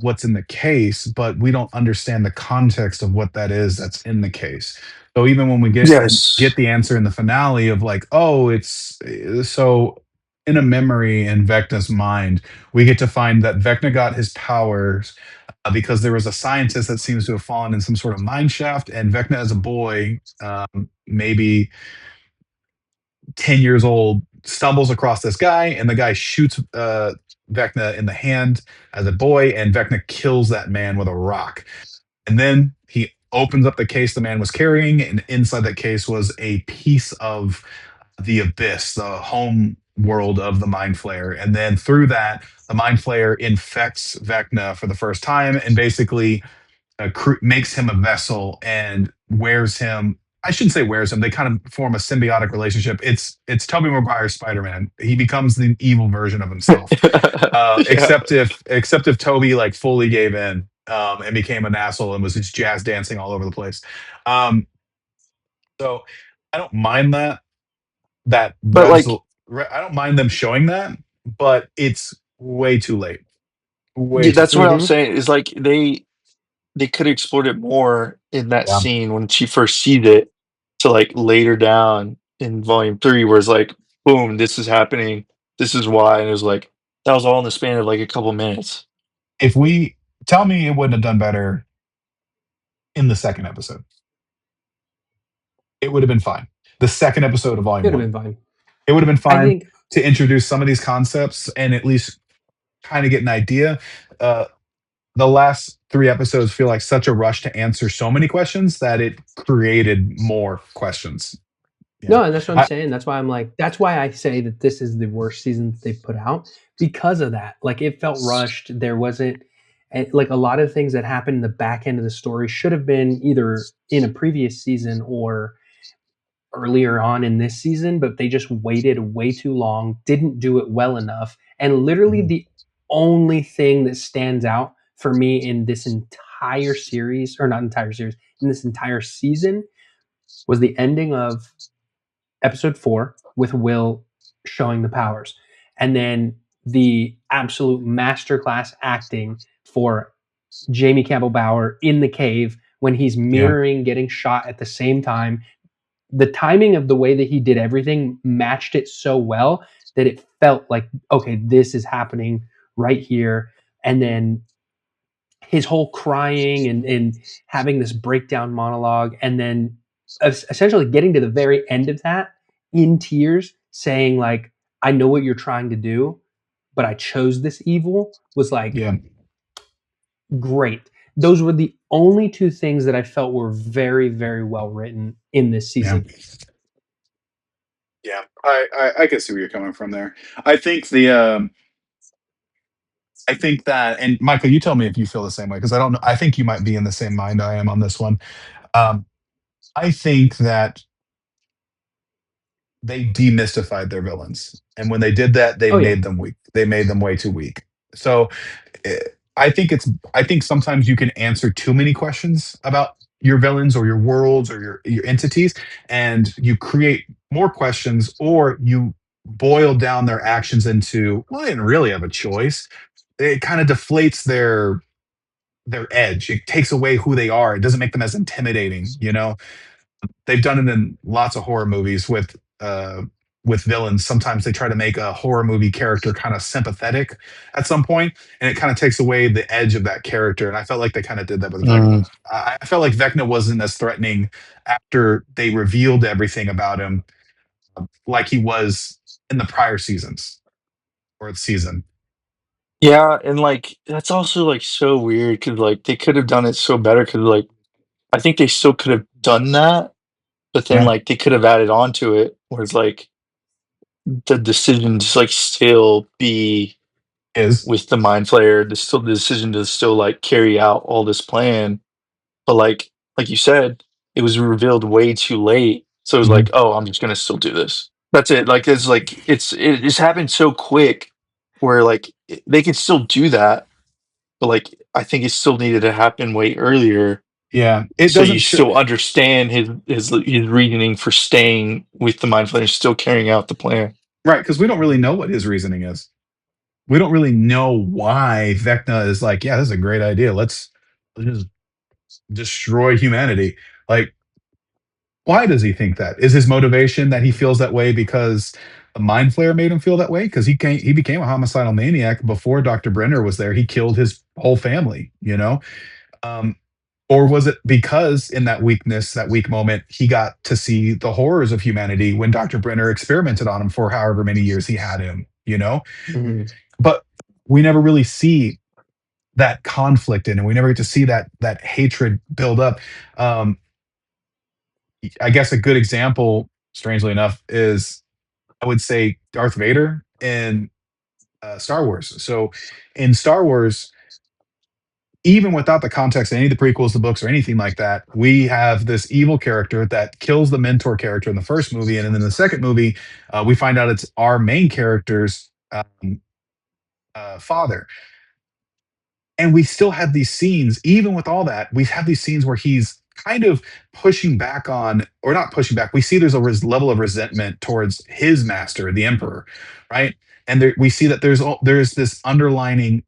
what's in the case, but we don't understand the context of what that is that's in the case. So even when we get yes, the answer in the finale of like, oh, it's so in a memory in Vecna's mind, we get to find that Vecna got his powers because there was a scientist that seems to have fallen in some sort of mine shaft, and Vecna as a boy, maybe 10 years old, stumbles across this guy, and the guy shoots Vecna in the hand as a boy, and Vecna kills that man with a rock. And then he opens up the case the man was carrying, and inside that case was a piece of the abyss, the home world of the Mind Flayer. And then through that, the Mind Flayer infects Vecna for the first time and basically makes him a vessel and wears him. I shouldn't say wears him. They kind of form a symbiotic relationship. It's Tobey Maguire's Spider-Man. He becomes the evil version of himself. yeah, Except if Toby like fully gave in and became an asshole and was just jazz dancing all over the place. Um, so I don't mind that but like I don't mind them showing that, but it's way too late. Way yeah, too that's late. what I'm Mm-hmm. saying. Is like they could have explored it more in that Yeah. scene when she first sees it, to like later down in volume 3, where it's like, boom, this is happening, this is why, and it was like that was all in the span of like a couple minutes. If we tell me it wouldn't have done better in the second episode, it would have been fine. The second episode of It volume would have one, been fine. it would have been I fine think to introduce some of these concepts and at least kind of get an idea. Uh, the last 3 episodes feel like such a rush to answer so many questions that it created more questions. Yeah. no, and that's what I'm I, saying. That's why I'm like, that's why I say that this is the worst season that they've put out because of that. Like it felt rushed. There wasn't like a lot of things that happened in the back end of the story should have been either in a previous season or earlier on in this season, but they just waited way too long, didn't do it well enough. And literally the only thing that stands out for me in this entire series, or not entire series, in this entire season was the ending of episode 4 with Will showing the powers. And then the absolute masterclass acting for Jamie Campbell Bower in the cave when he's yeah. mirroring getting shot at the same time. The timing of the way that he did everything matched it so well that it felt like, okay, this is happening right here. And then his whole crying and having this breakdown monologue, and then essentially getting to the very end of that in tears, saying like, I know what you're trying to do, but I chose this evil, was like Yeah. great. Those were the only two things that I felt were very, very well written in this Yeah. season. Yeah. I can see where you're coming from there. I think I think that, and Michael, you tell me if you feel the same way because I don't know. I think you might be in the same mind I am on this one. Um, I think that they demystified their villains, and when they did that, they Oh yeah. made them weak. They made them way too weak. So, eh, I think it's. I think sometimes you can answer too many questions about your villains or your worlds or your entities, and you create more questions, or you boil down their actions into, well, they didn't really have a choice. It kind of deflates their edge. It takes away who they are. It doesn't make them as intimidating. They've done it in lots of horror movies with villains. Sometimes they try to make a horror movie character kind of sympathetic at some point, and it kind of takes away the edge of that character. And I felt like they kind of did that with Vecna. Mm. I felt like Vecna wasn't as threatening after they revealed everything about him, like he was in the prior seasons or the season. Yeah, and like that's also like so weird because like they could have done it so better because like I think they still could have done that, but then Yeah, like they could have added on to it where it's like the decision to like still be Is with the mind flayer, the decision to still like carry out all this plan. But like you said, it was revealed way too late. So it was Mhm. like, oh, I'm just gonna still do this. That's it. Like it's happened so quick where like they can still do that, but like I think it still needed to happen way earlier Yeah, it so doesn't you show. still understand his reasoning for staying with the mind flayer, still carrying out the plan. Right, because we don't really know what his reasoning is. We don't really know why Vecna is like, yeah, this is a great idea. Let's just destroy humanity. Like, why does he think that? Is his motivation that he feels that way because the mind flayer made him feel that way? Because he became a homicidal maniac before Dr. Brenner was there. He killed his whole family, you know? Um, or was it because in that weakness, that weak moment, he got to see the horrors of humanity when Dr. Brenner experimented on him for however many years he had him, you know? Mhm. But we never really see that conflict in, and we never get to see that hatred build up. Um, I guess a good example, strangely enough, is I would say Darth Vader in Star Wars. So in Star Wars, even without the context of any of the prequels, the books, or anything like that, we have this evil character that kills the mentor character in the first movie, and then in the second movie, we find out it's our main character's father. And we still have these scenes, even with all that, we have these scenes where he's kind of pushing back on, or not pushing back. We see there's a level of resentment towards his master, the emperor, right? And we see that there's this underlining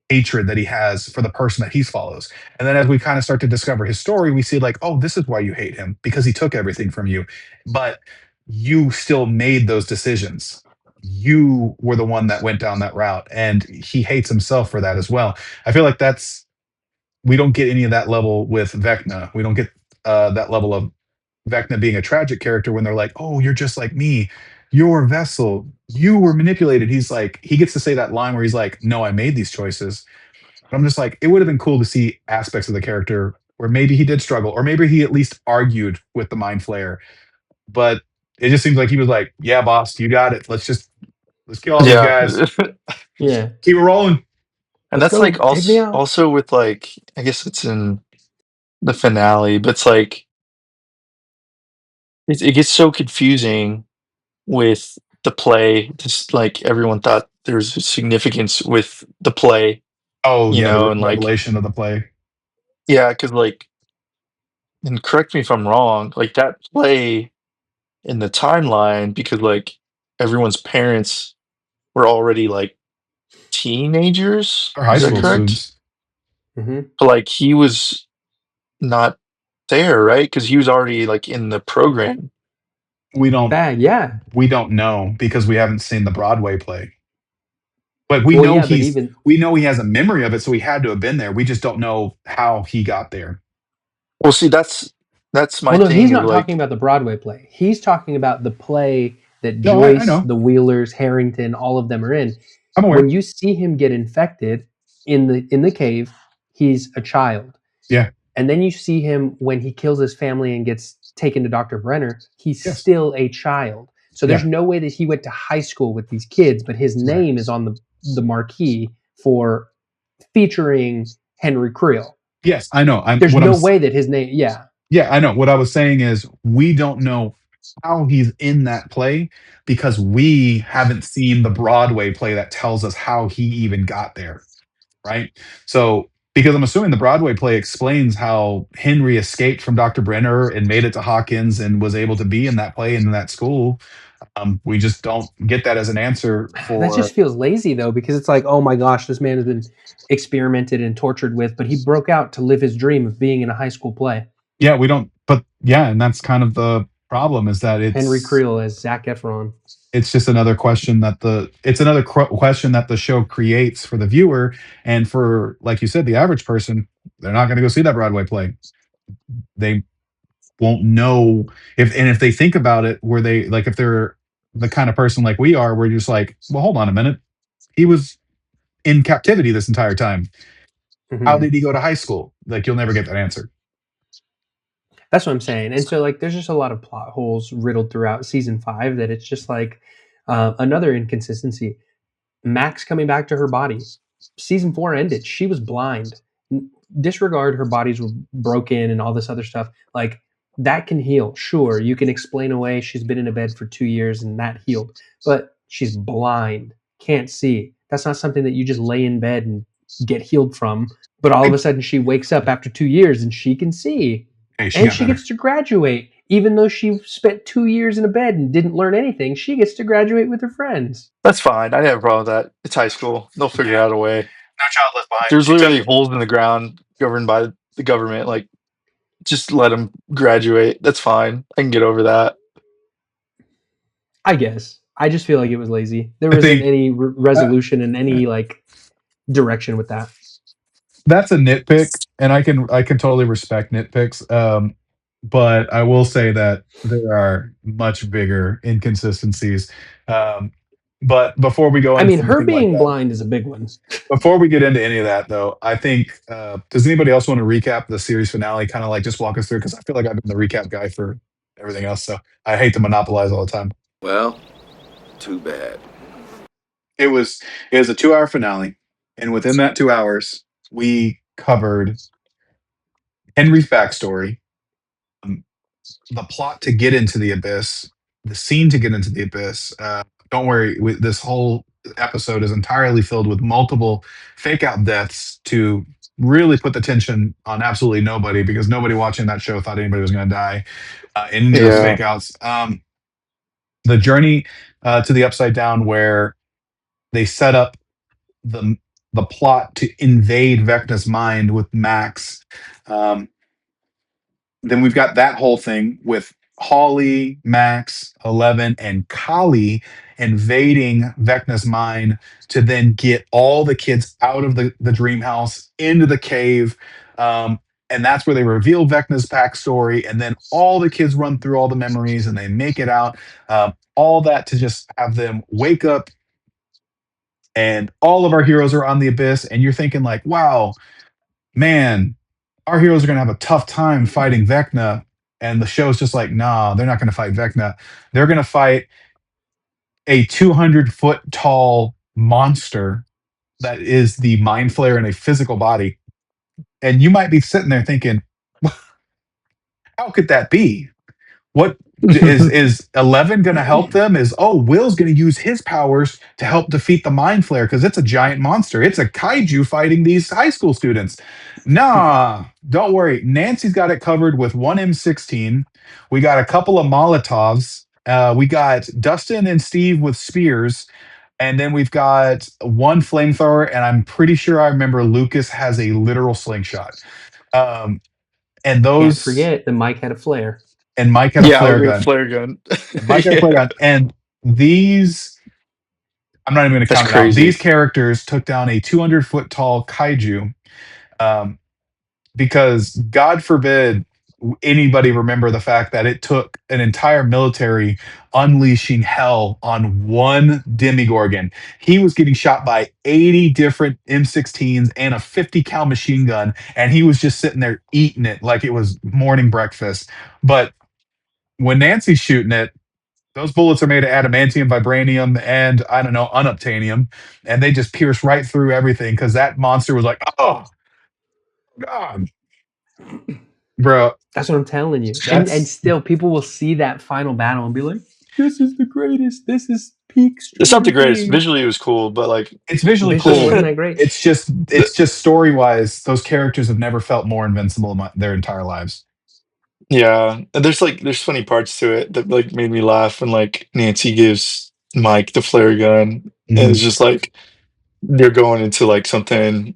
hatred that he has for the person that he follows. And then as we kind of start to discover his story, we see like, oh, this is why you hate him, because he took everything from you. But you still made those decisions. You were the one that went down that route, and he hates himself for that as well. I feel like we don't get any of that level with Vecna. We don't get that level of Vecna being a tragic character when they're like, oh, you're just like me. You're a vessel. You were manipulated. He's like, he gets to say that line where he's like, no, I made these choices. But I'm just like, it would have been cool to see aspects of the character where maybe he did struggle, or maybe he at least argued with the mind flayer. But it just seems like he was like, yeah, boss, you got it. Let's kill all these Yeah. guys. Yeah. Keep it rolling. And Let's that's go. like Take me out. also with like I guess it's in the finale, but it's like it gets so confusing with the play. Just like everyone thought there was a significance with the play, Oh you yeah, the know, and like revelation of the play. yeah, because like and correct me if I'm wrong, like that play in the timeline because like everyone's parents were already like teenagers. Or high Is that school correct? students. Hmm. But like he was not there, right? Because he was already like in the program. We don't Bad. Yeah. we don't know because we haven't seen the Broadway play. But Well, yeah, but even we know he has a memory of it, so he had to have been there. We just don't know how he got there. Well, see, that's my well, no, he's thing. Is not talking like, about the Broadway play. He's talking about the play that No, I Joyce, know. the Wheelers, Harrington, all of them are in. I'm aware. When you see him get infected in the cave, he's a child. Yeah. And then you see him when he kills his family and gets taken to Dr. Brenner, he's Yes. still a child. So there's Yeah. no way that he went to high school with these kids, but his name is on the marquee for featuring Henry Creel. Yes, I know. There's no way that his name, yeah. Yeah, I know. What I was saying is we don't know how he's in that play because we haven't seen the Broadway play that tells us how he even got there, right? So, because I'm assuming the Broadway play explains how Henry escaped from Dr. Brenner and made it to Hawkins and was able to be in that play and in that school. We just don't get that as an answer That for. just feels lazy though, because it's like, oh my gosh, this man has been experimented and tortured with, but he broke out to live his dream of being in a high school play. Yeah, we don't. But yeah, and that's kind of the problem is that Henry Creel as Zac Efron. it's just another question that question that the show creates for the viewer, and for, like you said, the average person, they're not going to go see that Broadway play. They won't know if they think about it, where they like if they're the kind of person like we are, we're just like, well, hold on a minute, he was in captivity this entire time. How Mhm. did he go to high school? Like, you'll never get that answer. That's what I'm saying. And so, like, there's just a lot of plot holes riddled throughout season 5 that it's just like another inconsistency. Max coming back to her body. Season 4 ended. She was blind. Disregard her bodies were broken and all this other stuff. Like, that can heal. Sure, you can explain away she's been in a bed for 2 years and that healed. But she's blind, can't see. That's not something that you just lay in bed and get healed from. But all of a sudden she wakes up after 2 years and she can see. Hey, And she gets to graduate. Even though she spent 2 years in a bed and didn't learn anything, she gets to graduate with her friends. That's fine. I didn't have a problem with that. It's high school. They'll figure out a way. No child left behind. There's literally holes in the ground governed by the government. Like, just let them graduate. That's fine. I can get over that. I guess. I just feel like it was lazy. There wasn't any resolution in any like direction with that. That's a nitpick, and I can totally respect nitpicks. But I will say that there are much bigger inconsistencies. But before we go, I mean, her anything being like that, blind is a big one. before we get into any of that, though, I think does anybody else want to recap the series finale? Kind of like just walk us through, because I feel like I've been the recap guy for everything else. So I hate to monopolize all the time. Well, too bad. It was a 2-hour finale, and within that 2 hours, we covered Henry's backstory, the plot to get into the abyss, the scene to get into the abyss. Don't worry, this whole episode is entirely filled with multiple fake out deaths to really put the tension on absolutely nobody, because nobody watching that show thought anybody was going to die in those fake outs. The journey to the Upside Down, where they set up the plot to invade Vecna's mind with Max. Then we've got that whole thing with Holly, Max, 11, and Kali invading Vecna's mind to then get all the kids out of the dream house into the cave. And that's where they reveal Vecna's backstory. And then all the kids run through all the memories and they make it out. All that to just have them wake up and all of our heroes are on the abyss. And you're thinking like, wow, man, our heroes are going to have a tough time fighting Vecna. And the show's just like, nah, they're not going to fight Vecna. They're going to fight a 200-foot tall monster that is the Mind Flayer in a physical body. And you might be sitting there thinking, how could that be? What is 11 going to help them? Will's going to use his powers to help defeat the Mind Flayer because it's a giant monster. It's a kaiju fighting these high school students. Nah, don't worry. Nancy's got it covered with one M16. We got a couple of Molotovs. We got Dustin and Steve with spears. And then we've got one flamethrower. And I'm pretty sure I remember Lucas has a literal slingshot. And those. Can't forget that Mike had a flare. And Mike had a flare gun. Flare gun. Mike had a flare gun. And these, I'm not even going to count it out. These characters took down a 200-foot tall kaiju because, God forbid, anybody remember the fact that it took an entire military unleashing hell on one Demigorgon. He was getting shot by 80 different M16s and a 50 cal machine gun, and he was just sitting there eating it like it was morning breakfast. But when Nancy's shooting it, those bullets are made of adamantium, vibranium, and I don't know, unobtainium, and they just pierce right through everything because that monster was like, oh, God. Bro. That's what I'm telling you. And still, people will see that final battle and be like, this is the greatest. This is peak. It's not the greatest. Visually, it was cool, but like, it's visually cool. Wasn't that great? It's just story-wise, those characters have never felt more invincible in their entire lives. Yeah, and there's funny parts to it that like made me laugh when like Nancy gives Mike the flare gun, and it's just like they're going into like something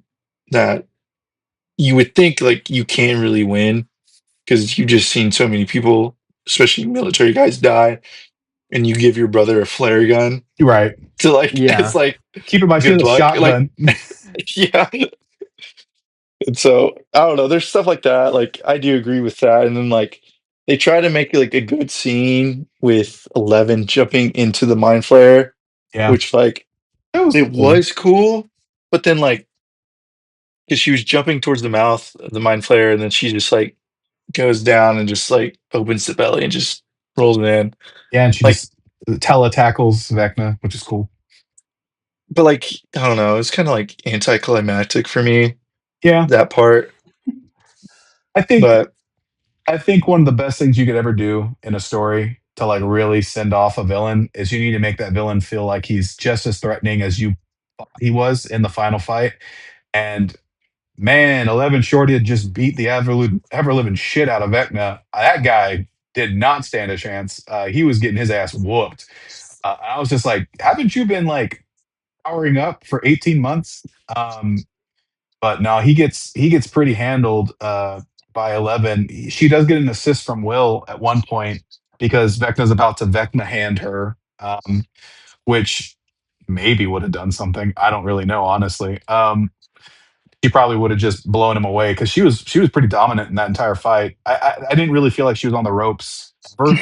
that you would think like you can't really win because you've just seen so many people, especially military guys, die, and you give your brother a flare gun, right? So like, it's like keep in mind she has a shotgun. Yeah. And so I don't know. There's stuff like that. Like I do agree with that. And then like they try to make like a good scene with 11 jumping into the Mind Flayer, which like it was cool. But then like because she was jumping towards the mouth of the Mind Flayer, and then she just like goes down and just like opens the belly and just rolls it in. Yeah, and she like just tele tackles Vecna, which is cool. but like I don't know, it's kind of like anticlimactic for me, Yeah, that part. I think But I think one of the best things you could ever do in a story to like really send off a villain is you need to make that villain feel like he's just as threatening as you thought he was in the final fight. And man, 11 Shorty had just beat the ever living shit out of Vecna. That guy did not stand a chance. He was getting his ass whooped. I was just like, haven't you been like powering up for 18 months? But no, he gets pretty handled by 11. She does get an assist from Will at one point because Vecna's about to Vecna hand her, which maybe would have done something. I don't really know, honestly. She probably would have just blown him away because she was pretty dominant in that entire fight. I didn't really feel like she was on the ropes ever.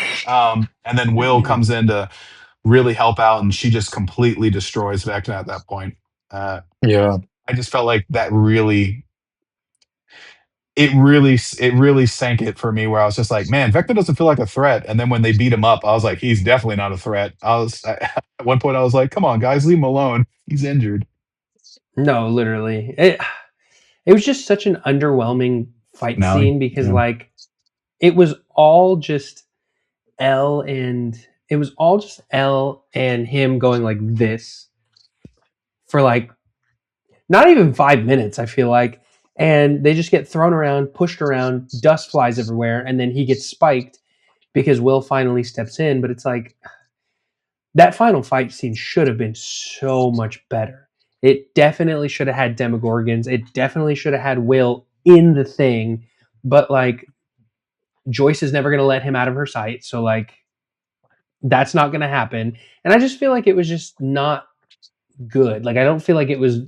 And then Will comes in to really help out, and she just completely destroys Vecna at that point. Uh, yeah, I just felt like that really sank it for me where I was just like, man, Vecna doesn't feel like a threat. And then when they beat him up, I was like, he's definitely not a threat. At one point I was like, come on guys, leave him alone. He's injured. No, literally. It was just such an underwhelming fight Finale. scene because Yeah. like it was all just L and him going like this for like not even 5 minutes, I feel like. And they just get thrown around, pushed around, dust flies everywhere, and then he gets spiked because Will finally steps in. But it's like that final fight scene should have been so much better. It definitely should have had Demogorgons. It definitely should have had Will in the thing. But like Joyce is never going to let him out of her sight. So like that's not going to happen. And I just feel like it was just not good. Like I don't feel like it was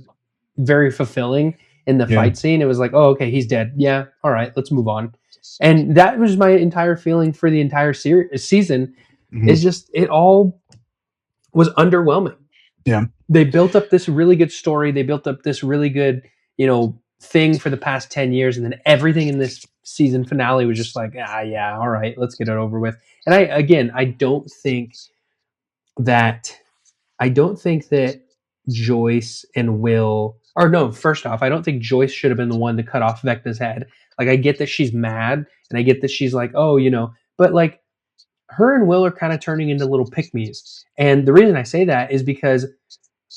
very fulfilling in the Yeah. fight scene. It was like, oh, okay, he's dead. Yeah, all right, let's move on. And that was my entire feeling for the entire season. Mhm. Is just it all was underwhelming. Yeah. They built up this really good story. They built up this really good, thing for the past 10 years, and then everything in this season finale was just like, yeah, all right, let's get it over with. And I don't think that Joyce and Will, or no, first off, I don't think Joyce should have been the one to cut off Vecna's head. Like, I get that she's mad, and I get that she's like, oh, but like, her and Will are kind of turning into little pick-me's. And the reason I say that is because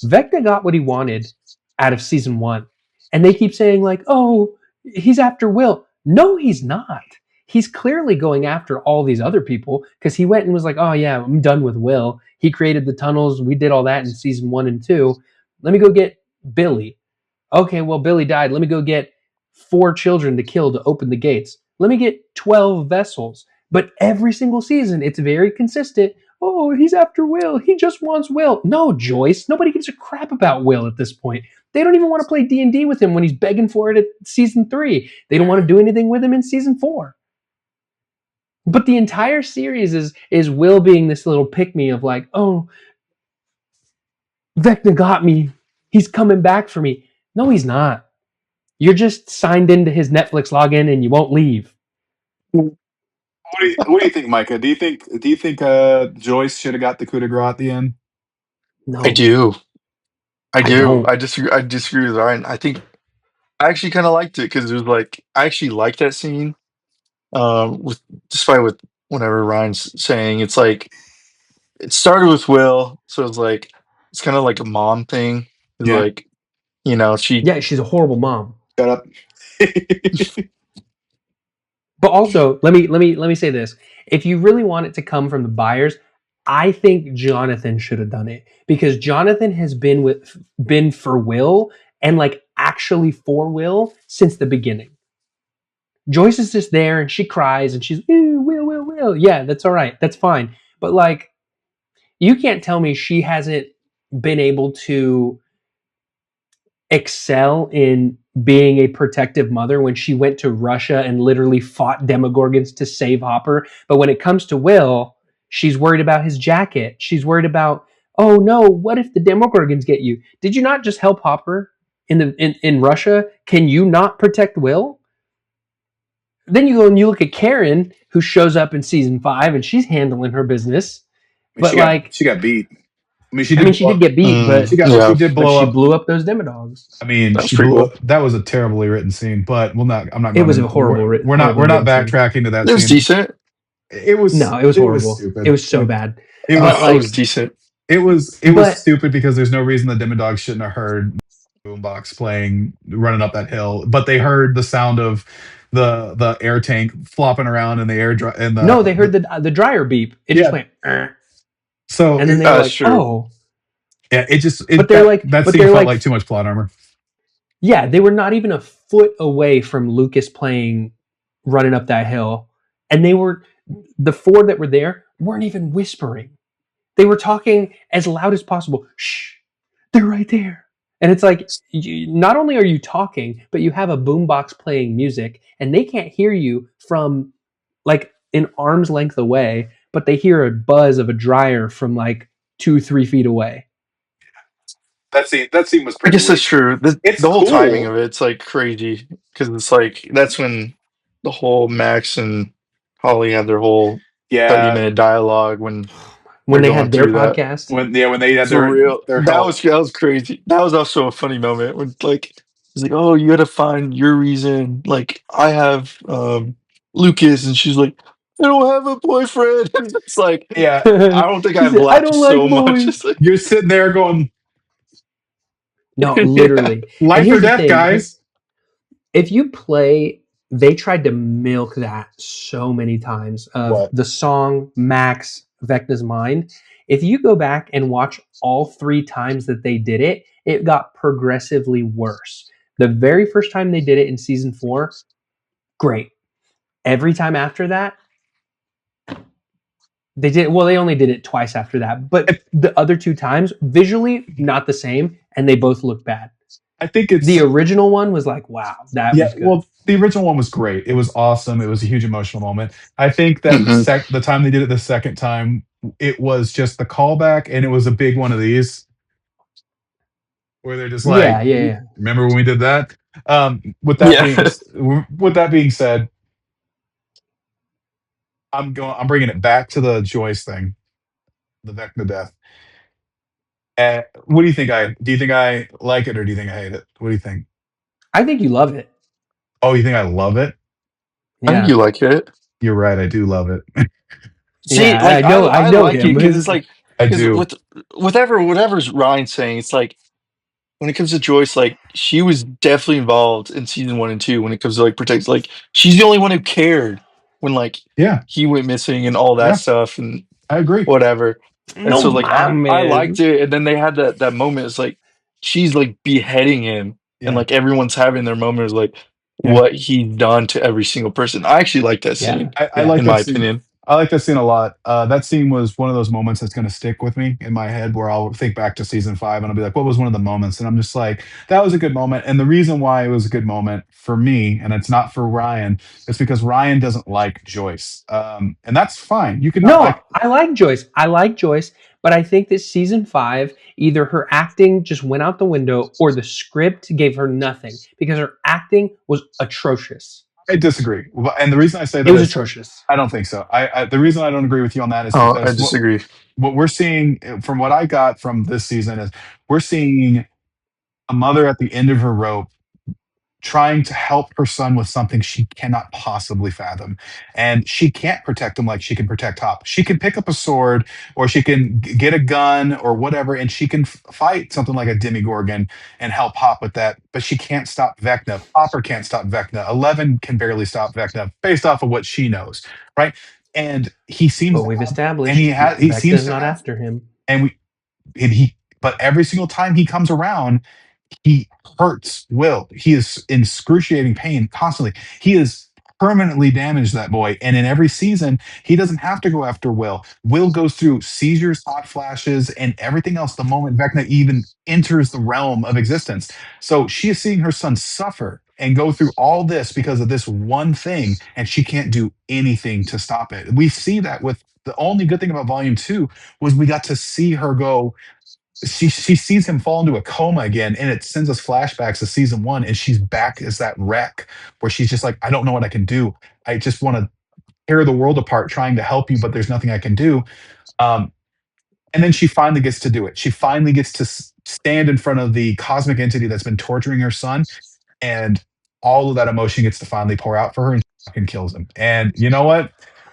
Vecna got what he wanted out of season 1. And they keep saying, like, oh, he's after Will. No, he's not. He's clearly going after all these other people because he went and was like, oh, yeah, I'm done with Will. He created the tunnels. We did all that in season 1 and 2. Let me go get Billy. Okay, well, Billy died. Let me go get 4 children to kill to open the gates. Let me get 12 vessels. But every single season, it's very consistent. Oh, he's after Will. He just wants Will. No, Joyce. Nobody gives a crap about Will at this point. They don't even want to play D&D with him when he's begging for it at season 3. They don't want to do anything with him in season 4. But the entire series is Will being this little pick-me of like, oh, Vecna got me. He's coming back for me. No, he's not. You're just signed into his Netflix login and you won't leave. What do you think, Micah? Do you think Joyce should have got the coup de grace at the end? No, I do. I I do. don't. I disagree with Ryan. I think I actually kind of liked it because it was like I actually liked that scene. With despite what whenever Ryan's saying, it's like it started with Will, so it's kind of like a mom thing. It's Yeah. like she Yeah, she's a horrible mom. Shut up. But also, let me say this: if you really want it to come from the buyers, I think Jonathan should have done it because Jonathan has been for Will and like actually for Will since the beginning. Joyce is just there and she cries and she's Will. Yeah, that's all right. That's fine. But like, you can't tell me she hasn't been able to excel in being a protective mother when she went to Russia and literally fought Demogorgons to save Hopper. But when it comes to Will, she's worried about his jacket. She's worried about, oh no, what if the Demogorgons get you? Did you not just help Hopper in Russia? Can you not protect Will? Then you go and you look at Karen, who shows up in season 5, and she's handling her business. But she got beat. I mean, she I did mean, she blow did up. get beat, but She Yeah, did but blow she up. blew up those Demodogs. I mean, that was she pretty blew cool. up. That was a terribly written scene, but we'll not. I'm not It going was to. a horrible, We're horribly not written scene. backtracking to that It was scene. decent. No, it was It was horrible. It stupid. was so Like, bad. it But was It was like, decent. it was but stupid because there's no reason the Demodogs shouldn't have heard boombox playing running up that hill, but they heard the sound of the air tank flopping around in the air dry and no, they heard the dryer beep. It just yeah. went, So and then they were That's like, true. oh. yeah, it just But they're that but scene they're felt like, like too much plot armor. yeah, they were not even a foot away from Lucas playing running up that hill, and the four that were there weren't even whispering. They were talking as loud as possible. Shh, they're right there. And it's like, not only are you talking, but you have a boombox playing music, and they can't hear you from like an arm's length away, but they hear a buzz of a dryer from like 2-3 feet away. That scene was I pretty guess that's weak. true. It's The whole timing cool. of it's like crazy because it's like that's when the whole Max and Holly had their whole Yeah, 30-minute dialogue when When they're they going had their through that. podcast, when they had For real, their help. that was crazy. That was also a funny moment when like it's like, oh, you got to find your reason. Like I have Lucas, and she's like, I don't have a boyfriend. It's like Yeah, I don't think she I've said, "I laughed don't like so much. boys." It's like, you're sitting there going, No, yeah, literally. And life or here's the death, thing: guys. if you play, they tried to milk that so many times of What? the song Max Vecna's Mind. If you go back and watch all 3 times that they did it, it got progressively worse. The very first time they did it in season 4, great. Every time after that, they did well. They only did it twice after that, but the other 2 times, visually not the same, and they both look bad. I think it's The original one was like, wow, that yeah. was good. Well, the original one was great. It was awesome. It was a huge emotional moment. I think that Mhm. the time they did it the second time, it was just the callback, and it was a big one of these where they're just like, Yeah. "Remember when we did that?" Yeah. With that being said, I'm bringing it back to the Joyce thing, the Vecna death. What do you think? Do you think I like it or do you think I hate it? What do you think? I think you love it. Oh, you think I love it? I think Yeah, you like it. You're right. I do love it. See, yeah. like I I know like it him. because it's like I because do. with whatever's Ryan's saying, it's like when it comes to Joyce, like she was definitely involved in season 1 and 2 when it comes to like protect. Like she's the only one who cared when like Yeah, he went missing and all that yeah, stuff and I agree. whatever. And No, so like my I liked man. it, and then they had that moment. It's like she's like beheading him, and Yeah, like everyone's having their moment. Is like yeah. what he's done to every single person. I actually like that Yeah, scene, I yeah. like in that my scene. opinion. I like that scene a lot. That scene was one of those moments that's going to stick with me in my head where I'll think back to season 5 and I'll be like, what was one of the moments? And I'm just like, that was a good moment. And the reason why it was a good moment for me, and it's not for Ryan, it's because Ryan doesn't like Joyce. And that's fine. You can not No, like, I like Joyce. I like Joyce, but I think that season 5, either her acting just went out the window or the script gave her nothing because her acting was atrocious. I disagree. And the reason I say It that was is atrocious. I don't think so. The reason I don't agree with you on that is Oh, I because disagree. what we're seeing from what I got from this season is we're seeing a mother at the end of her rope trying to help her son with something she cannot possibly fathom. And she can't protect him like she can protect Hop. She can pick up a sword or she can get a gun or whatever, and she can fight something like a Demigorgon and help Hop with that. But she can't stop Vecna. Hopper can't stop Vecna. 11 can barely stop Vecna based off of what she knows, right? And he seems But to we've have, and established he seems Vecna's to not have, after him. and but every single time he comes around, he hurts Will. He is in excruciating pain constantly. He is permanently damaged, that boy. And in every season, he doesn't have to go after Will. Will goes through seizures, hot flashes, and everything else the moment Vecna even enters the realm of existence. So she is seeing her son suffer and go through all this because of this one thing, and she can't do anything to stop it. We see that with the only good thing about volume 2 was we got to see her go she sees him fall into a coma again, and it sends us flashbacks to season 1, and she's back as that wreck where she's just like, I don't know what I can do. I just want to tear the world apart trying to help you, but there's nothing I can do. um And then she finally gets to do it. She finally gets to stand in front of the cosmic entity that's been torturing her son, and all of that emotion gets to finally pour out for her, and she fucking kills him. And you know what?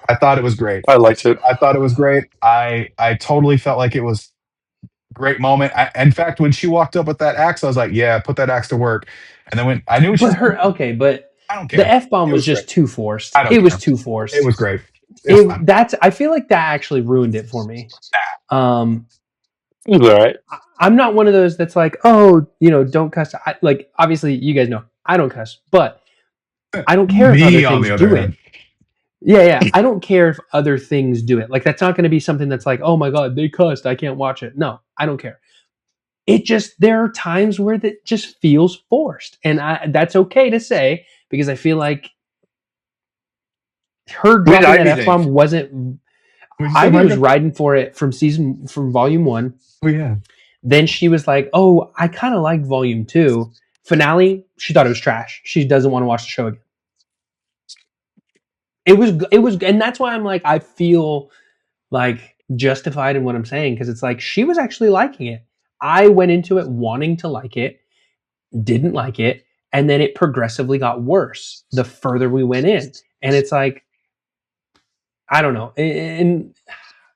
I thought it was great. I liked it. I thought it was great. I totally felt like it was a great moment. In fact, when she walked up with that axe, I was like, "Yeah, put that axe to work." And then when I knew But I don't the care. F bomb It was was just great. too forced. I don't It was care. too forced. It was great. It's fine. I feel like that actually ruined it for me. It was all right. I'm not one of those that's like, oh, don't cuss. Like, obviously, you guys know I don't cuss, but I don't care if other Me, on things the do other it. hand, Yeah. I don't care if other things do it. Like, that's not going to be something that's like, oh my God, they cussed. I can't watch it. No, I don't care. There are times where that just feels forced. And that's okay to say, because I feel like her What did dropping that Ivy F-bomb think? wasn't. What'd you say, Ivy was Micah? riding for it from volume 1. Oh yeah. Then she was like, oh, I kind of liked volume 2. Finale, she thought it was trash. She doesn't want to watch the show again. It was, and that's why I'm like, I feel like justified in what I'm saying, because it's like she was actually liking it. I went into it wanting to like it, didn't like it, and then it progressively got worse the further we went in. And it's like, I don't know. And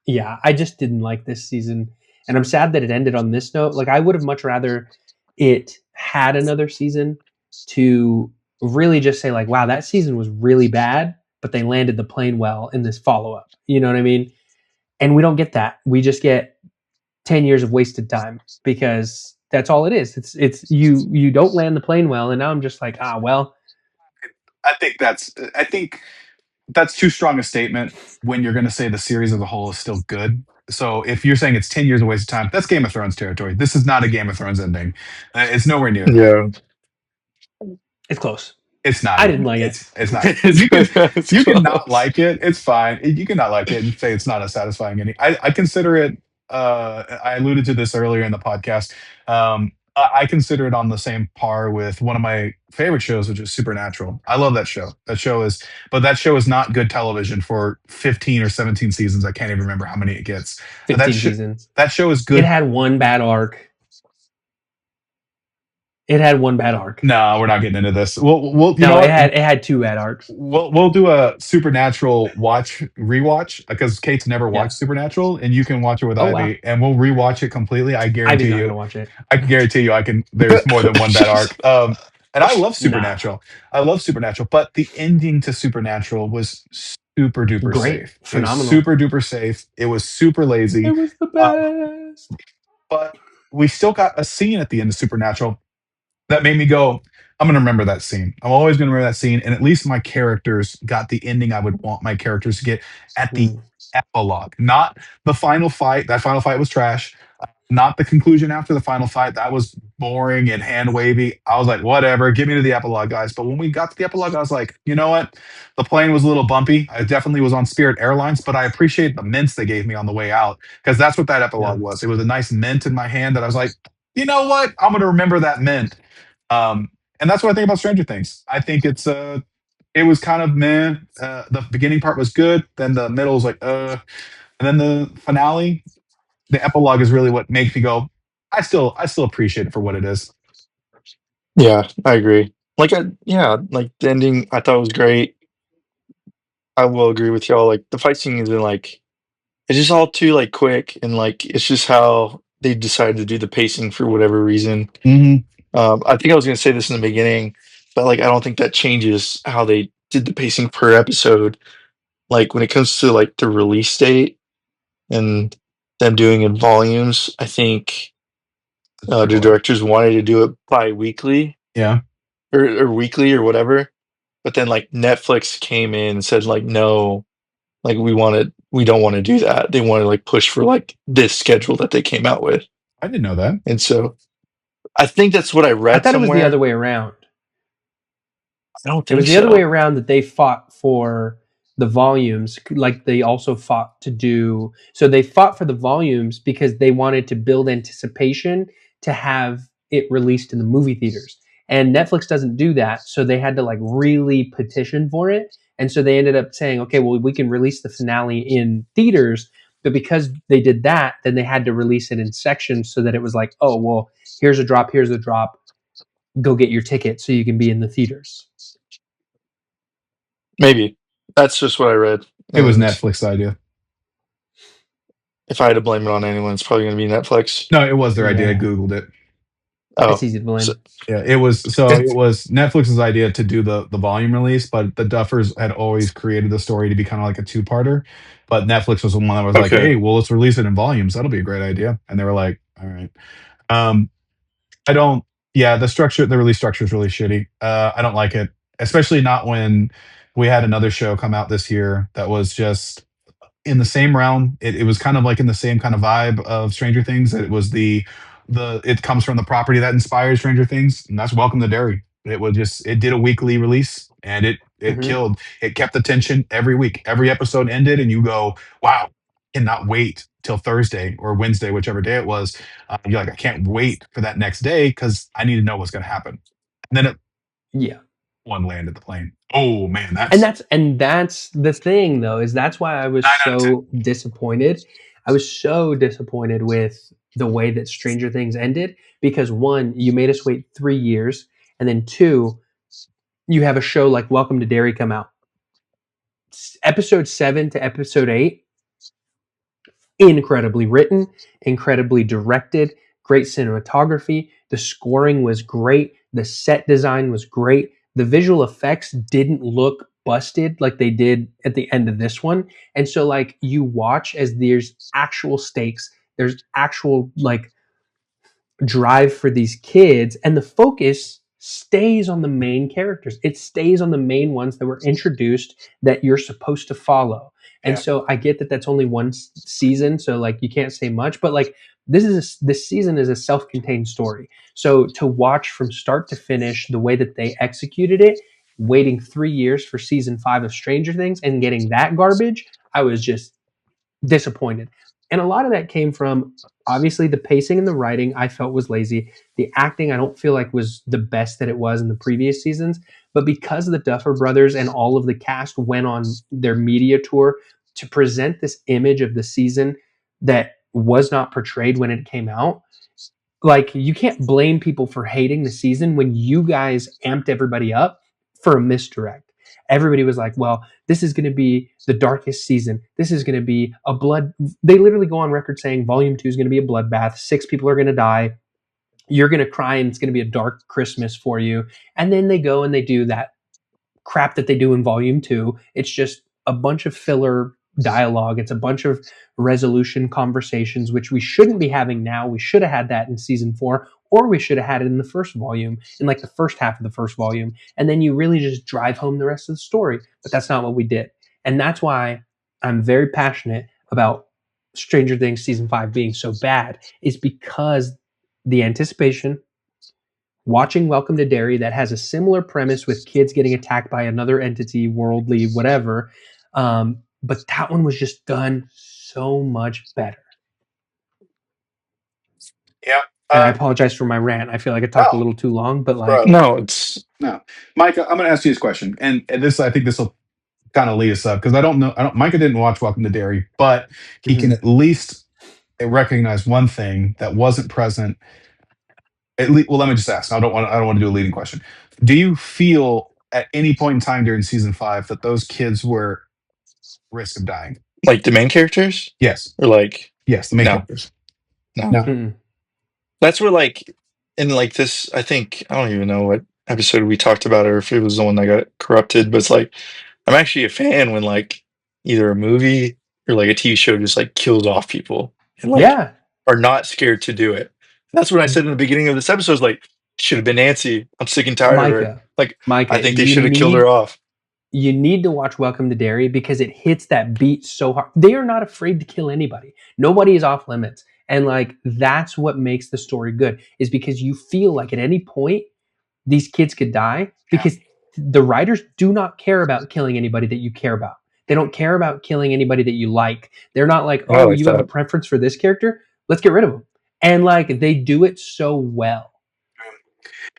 yeah, I just didn't like this season. And I'm sad that it ended on this note. Like, I would have much rather it had another season to really just say, like, wow, that season was really bad, but they landed the plane well in this follow-up. You know what I mean? And we don't get that. We just get 10 years of wasted time, because that's all it is. It's you don't land the plane well, and now I'm just like, well. I think that's too strong a statement when you're going to say the series as a whole is still good. So if you're saying it's 10 years of waste of time, that's Game of Thrones territory. This is not a Game of Thrones ending. It's nowhere near that. Yeah. It's close. It's not. I didn't like it. It's not. It's You can not close. like it. It's fine. You can not like it and say it's not a satisfying ending. I consider it. I alluded to this earlier in the podcast. I consider it on the same par with one of my favorite shows, which is Supernatural. I love that show. But that show is not good television for 15 or 17 seasons. I can't even remember how many it gets. 15 seasons. That show is good. It had one bad arc. No, we're not getting into this. We'll It had 2 bad arcs. We'll do a Supernatural rewatch, because Kate's never watched Supernatural, and you can watch it with Ivy, and we'll rewatch it completely. I guarantee Ivy's not you. gonna watch it. I can guarantee you. There's more than one bad arc. And I love Supernatural. I love Supernatural, but the ending to Supernatural was super duper Great. safe. Phenomenal. It was super duper safe. It was super lazy. It was the best. But we still got a scene at the end of Supernatural that made me go, I'm going to remember that scene. I'm always going to remember that scene. And at least my characters got the ending I would want my characters to get at the epilogue, not the final fight. That final fight was trash. Not the conclusion after the final fight. That was boring and hand wavy. I was like, whatever, get me to the epilogue, guys. But when we got to the epilogue, I was like, you know what? The plane was a little bumpy. I definitely was on Spirit Airlines, but I appreciate the mints they gave me on the way out, because that's what that epilogue was. It was a nice mint in my hand that I was like, you know what? I'm going to remember that mint. And that's what I think about Stranger Things. I think it was kind of meh. The beginning part was good, then the middle was like, and then the finale, the epilogue is really what makes me go, I still appreciate it for what it is. Yeah, I agree. Like the ending I thought was great. I will agree with y'all. Like, the fight scene isn't like, it's just all too like quick, and like it's just how they decided to do the pacing for whatever reason. I think I was gonna say this in the beginning, but like I don't think that changes how they did the pacing per episode. Like, when it comes to like the release date and them doing in volumes, I think the directors wanted to do it bi-weekly. Yeah. Or weekly or whatever. But then like Netflix came in and said, like, no, like we don't want to do that. They want to like push for like this schedule that they came out with. I didn't know that. And so I think that's what I read. I thought somewhere. It was the other way around. I don't think it was the other way around, that they fought for the volumes, like they also fought to do. So they fought for the volumes because they wanted to build anticipation to have it released in the movie theaters. And Netflix doesn't do that, so they had to like really petition for it. And so they ended up saying, okay, well, we can release the finale in theaters, But because they did that, then they had to release it in sections so that it was like, oh, well, here's a drop, here's a drop. Go get your ticket so you can be in the theaters. Maybe. That's just what I read. It was And Netflix's idea. if I had to blame it on anyone, it's probably going to be Netflix. No, it was their idea. I Yeah. Googled it. Oh, It's easy to blame. so- Yeah, it was Netflix's idea to do the volume release, but the Duffers had always created the story to be kind of like a two-parter. But Netflix was the one that was like, Okay. "Hey, well, let's release it in volumes. That'll be a great idea." And they were like, "All right." I don't. Yeah, the release structure is really shitty. I don't like it, especially not when we had another show come out this year that was just in the same realm. It was kind of like in the same kind of vibe of Stranger Things. It was it comes from the property that inspired Stranger Things, and that's Welcome to Derry. It did a weekly release, and it killed. It kept the tension every week. Every episode ended, and you go, "Wow, cannot wait till Thursday or Wednesday, whichever day it was." You're like, "I can't wait for that next day because I need to know what's going to happen." And then Yeah. one landed the plane. Oh man, And that's the thing though, is that's why I was 9 out of 10. so disappointed. I was so disappointed with the way that Stranger Things ended because one, you made us wait 3 years, and then two, you have a show like Welcome to Derry come out. Episode 7 to episode 8, incredibly written, incredibly directed, great cinematography. The scoring was great. The set design was great. The visual effects didn't look busted like they did at the end of this one. And so like you watch as there's actual stakes, there's actual like drive for these kids, and the focus stays on the main characters. It stays on the main ones that were introduced that you're supposed to follow. And Yeah. so I get that that's only one season, so like you can't say much, but like this season is a self-contained story. So to watch from start to finish the way that they executed it, waiting 3 years for season 5 of Stranger Things and getting that garbage, I was just disappointed. And a lot of that came from obviously the pacing and the writing I felt was lazy. The acting I don't feel like was the best that it was in the previous seasons. But because the Duffer Brothers and all of the cast went on their media tour to present this image of the season that was not portrayed when it came out, like you can't blame people for hating the season when you guys amped everybody up for a misdirect. Everybody was like, well, this is going to be the darkest season. This is going to be a blood. They literally go on record saying volume 2 is going to be a bloodbath. 6 people are going to die. You're going to cry and it's going to be a dark Christmas for you. And then they go and they do that crap that they do in volume 2. It's just a bunch of filler dialogue. It's a bunch of resolution conversations, which we shouldn't be having now. We should have had that in season 4, or we should have had it in the first volume, in like the first half of the first volume. And then you really just drive home the rest of the story. But that's not what we did. And that's why I'm very passionate about Stranger Things season 5 being so bad, is because the anticipation, watching Welcome to Derry that has a similar premise with kids getting attacked by another entity, worldly, whatever. But that one was just done so much better. Yeah. And I apologize for my rant. I feel like I talked a little too long, but like, no, it's No, Micah, I'm going to ask you this question, and this I think this will kind of lead us up because I don't know. Micah didn't watch Welcome to Derry, but he can at least recognize one thing that wasn't present. Well, let me just ask. I don't want to do a leading question. Do you feel at any point in time during season 5 that those kids were risk of dying? like the main characters, Yes. or like Yes, the main No. characters. no. mm-mm. That's where like in like this. I think I don't even know what episode we talked about, or if it was the one that got corrupted. But it's like I'm actually a fan when like either a movie or like a TV show just like kills off people and like Yeah. are not scared to do it. That's what I said in the beginning of this episode. Is like should have been Nancy. I'm sick and tired of her. Like Micah, I think they you should have killed her off. You need to watch Welcome to Derry because it hits that beat so hard. They are not afraid to kill anybody. Nobody is off limits. And like that's what makes the story good, is because you feel like at any point these kids could die, because the writers do not care about killing anybody that you care about. They don't care about killing anybody that you like. They're not like, I oh, like you have a that. preference for this character? Let's get rid of them. And like they do it so well.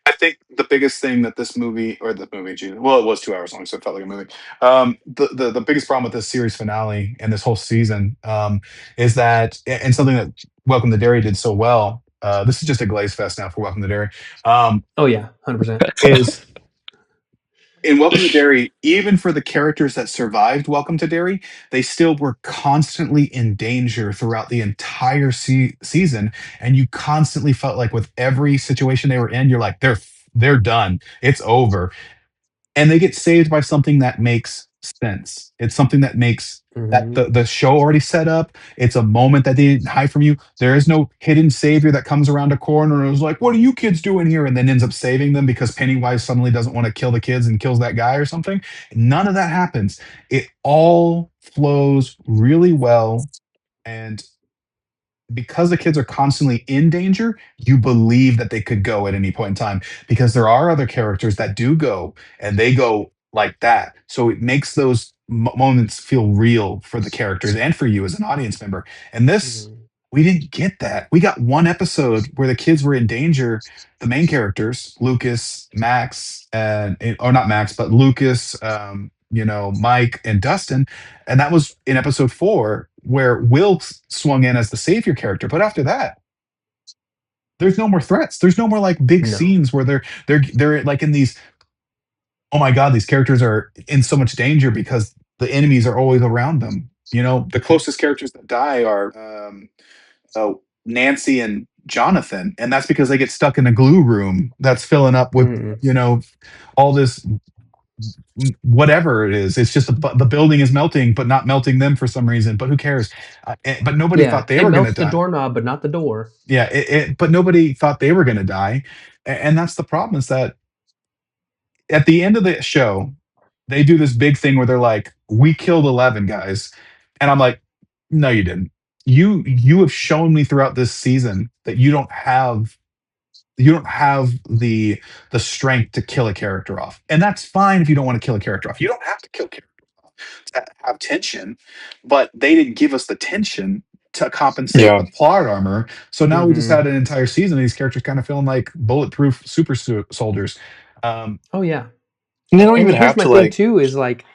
I think the biggest thing that this movie, or the movie, well, it was 2 hours long, so it felt like a movie. The biggest problem with this series finale and this whole season is that, and something that Welcome to Derry did so well. This is just a glaze fest now for Welcome to Derry. Oh yeah, 100%. Is in Welcome to Derry, even for the characters that survived Welcome to Derry, they still were constantly in danger throughout the entire season, and you constantly felt like with every situation they were in, you're like, they're done, it's over, and they get saved by something that makes sense. It's something that makes that Mhm. the show already set up. It's a moment that they didn't hide from you. There is no hidden savior that comes around a corner and is like, "What are you kids doing here?" and then ends up saving them because Pennywise suddenly doesn't want to kill the kids and kills that guy or something. None of that happens. It all flows really well, and because the kids are constantly in danger, you believe that they could go at any point in time because there are other characters that do go and they go like that. So it makes those moments feel real for the characters and for you as an audience member. And this, Mhm. we didn't get that. We got one episode where the kids were in danger. The main characters, Lucas, Max, and or not Max, but Lucas, Mike and Dustin, and that was in episode 4 where Will swung in as the savior character. But after that, there's no more threats. There's no more like big No. scenes where they're like in these. Oh my god, these characters are in so much danger because the enemies are always around them. The closest characters that die are Nancy and Jonathan, and that's because they get stuck in a glue room that's filling up with Mm-mm. all this whatever it is. It's just the building is melting, but not melting them for some reason. But who cares? But nobody Yeah, thought they it were going to melts the die. doorknob, but not the door. Yeah, but nobody thought they were going to die, and that's the problem. Is that at the end of the show, they do this big thing where they're like, "We killed 11 guys," and I'm like, "No, you didn't. You have shown me throughout this season that you don't have the strength to kill a character off, and that's fine if you don't want to kill a character off. You don't have to kill characters off to have tension, but they didn't give us the tension to compensate Yeah. the plot armor. So now we just Mhm. had an entire season of these characters kind of feeling like bulletproof super soldiers. Oh yeah. And they don't And even here's have my to thing like too is like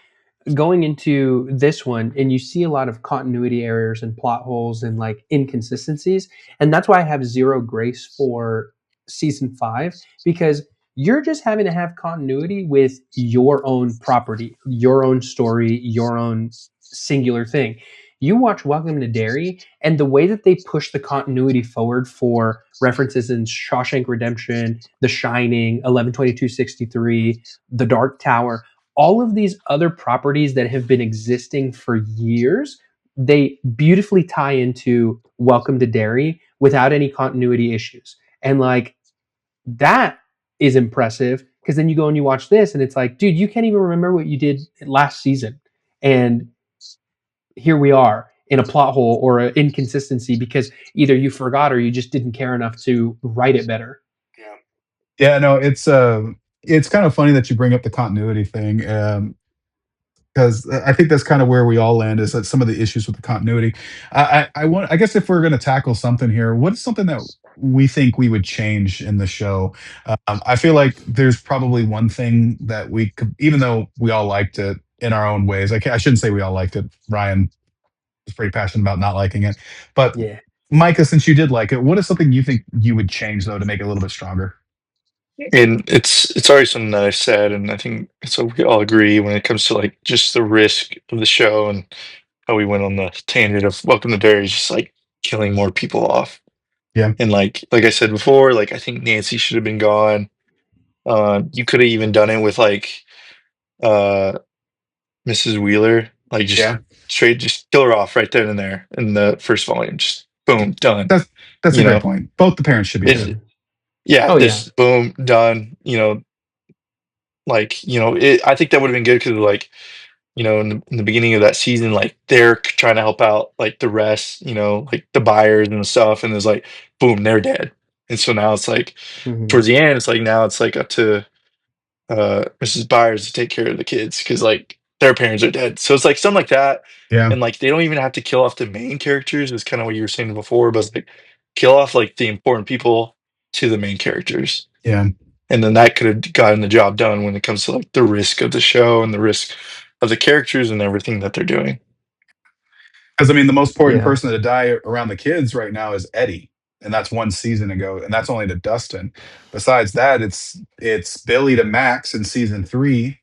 going into this one and you see a lot of continuity errors and plot holes and like inconsistencies, and that's why I have zero grace for season 5, because you're just having to have continuity with your own property, your own story, your own singular thing. You watch Welcome to Derry and the way that they push the continuity forward for references in Shawshank Redemption, The Shining, 11/22/63, The Dark Tower, all of these other properties that have been existing for years, they beautifully tie into Welcome to Derry without any continuity issues. And like that is impressive because then you go and you watch this and it's like, dude, you can't even remember what you did last season. And here we are in a plot hole or an inconsistency because either you forgot or you just didn't care enough to write it better. Yeah, yeah, no, it's kind of funny that you bring up the continuity thing. Because I think that's kind of where we all land is that some of the issues with the continuity. I guess if we're going to tackle something here, what is something that we think we would change in the show? I feel like there's probably one thing that we could, even though we all liked it in our own ways. I shouldn't say we all liked it. Ryan was pretty passionate about not liking it, but Yeah. Micah, since you did like it, what is something you think you would change though to make it a little bit stronger? and it's already something that I said, and I think so we all agree when it comes to like just the risk of the show and how we went on the tangent of Welcome to Derry, just like killing more people off. Yeah, And like I said before, like I think Nancy should have been gone. You could have even done it with like uh Mrs. Wheeler, like just yeah. straight just kill her off right then and there in the first volume. Just boom, done. That's a You great know, point. Both the parents should be it, dead. Mhm. yeah, Oh yeah. just boom, done. I think that would have been good because like in the beginning of that season, like they're trying to help out like the rest, like the buyers and stuff, and it's like boom, they're dead. And so now it's like Mhm. towards the end, it's like now it's like up to Mrs. Byers to take care of the kids because like their parents are dead. So it's like something like that. Yeah, And like they don't even have to kill off the main characters, is kind of what you were saying before, but it's like kill off like the important people to the main characters. yeah. and then that could have gotten the job done when it comes to like the risk of the show and the risk of the characters and everything that they're doing. Because I mean, the most important Yeah. person to die around the kids right now is Eddie, and that's one season ago, and that's only to Dustin. Besides that, it's Billy to Max in season 3,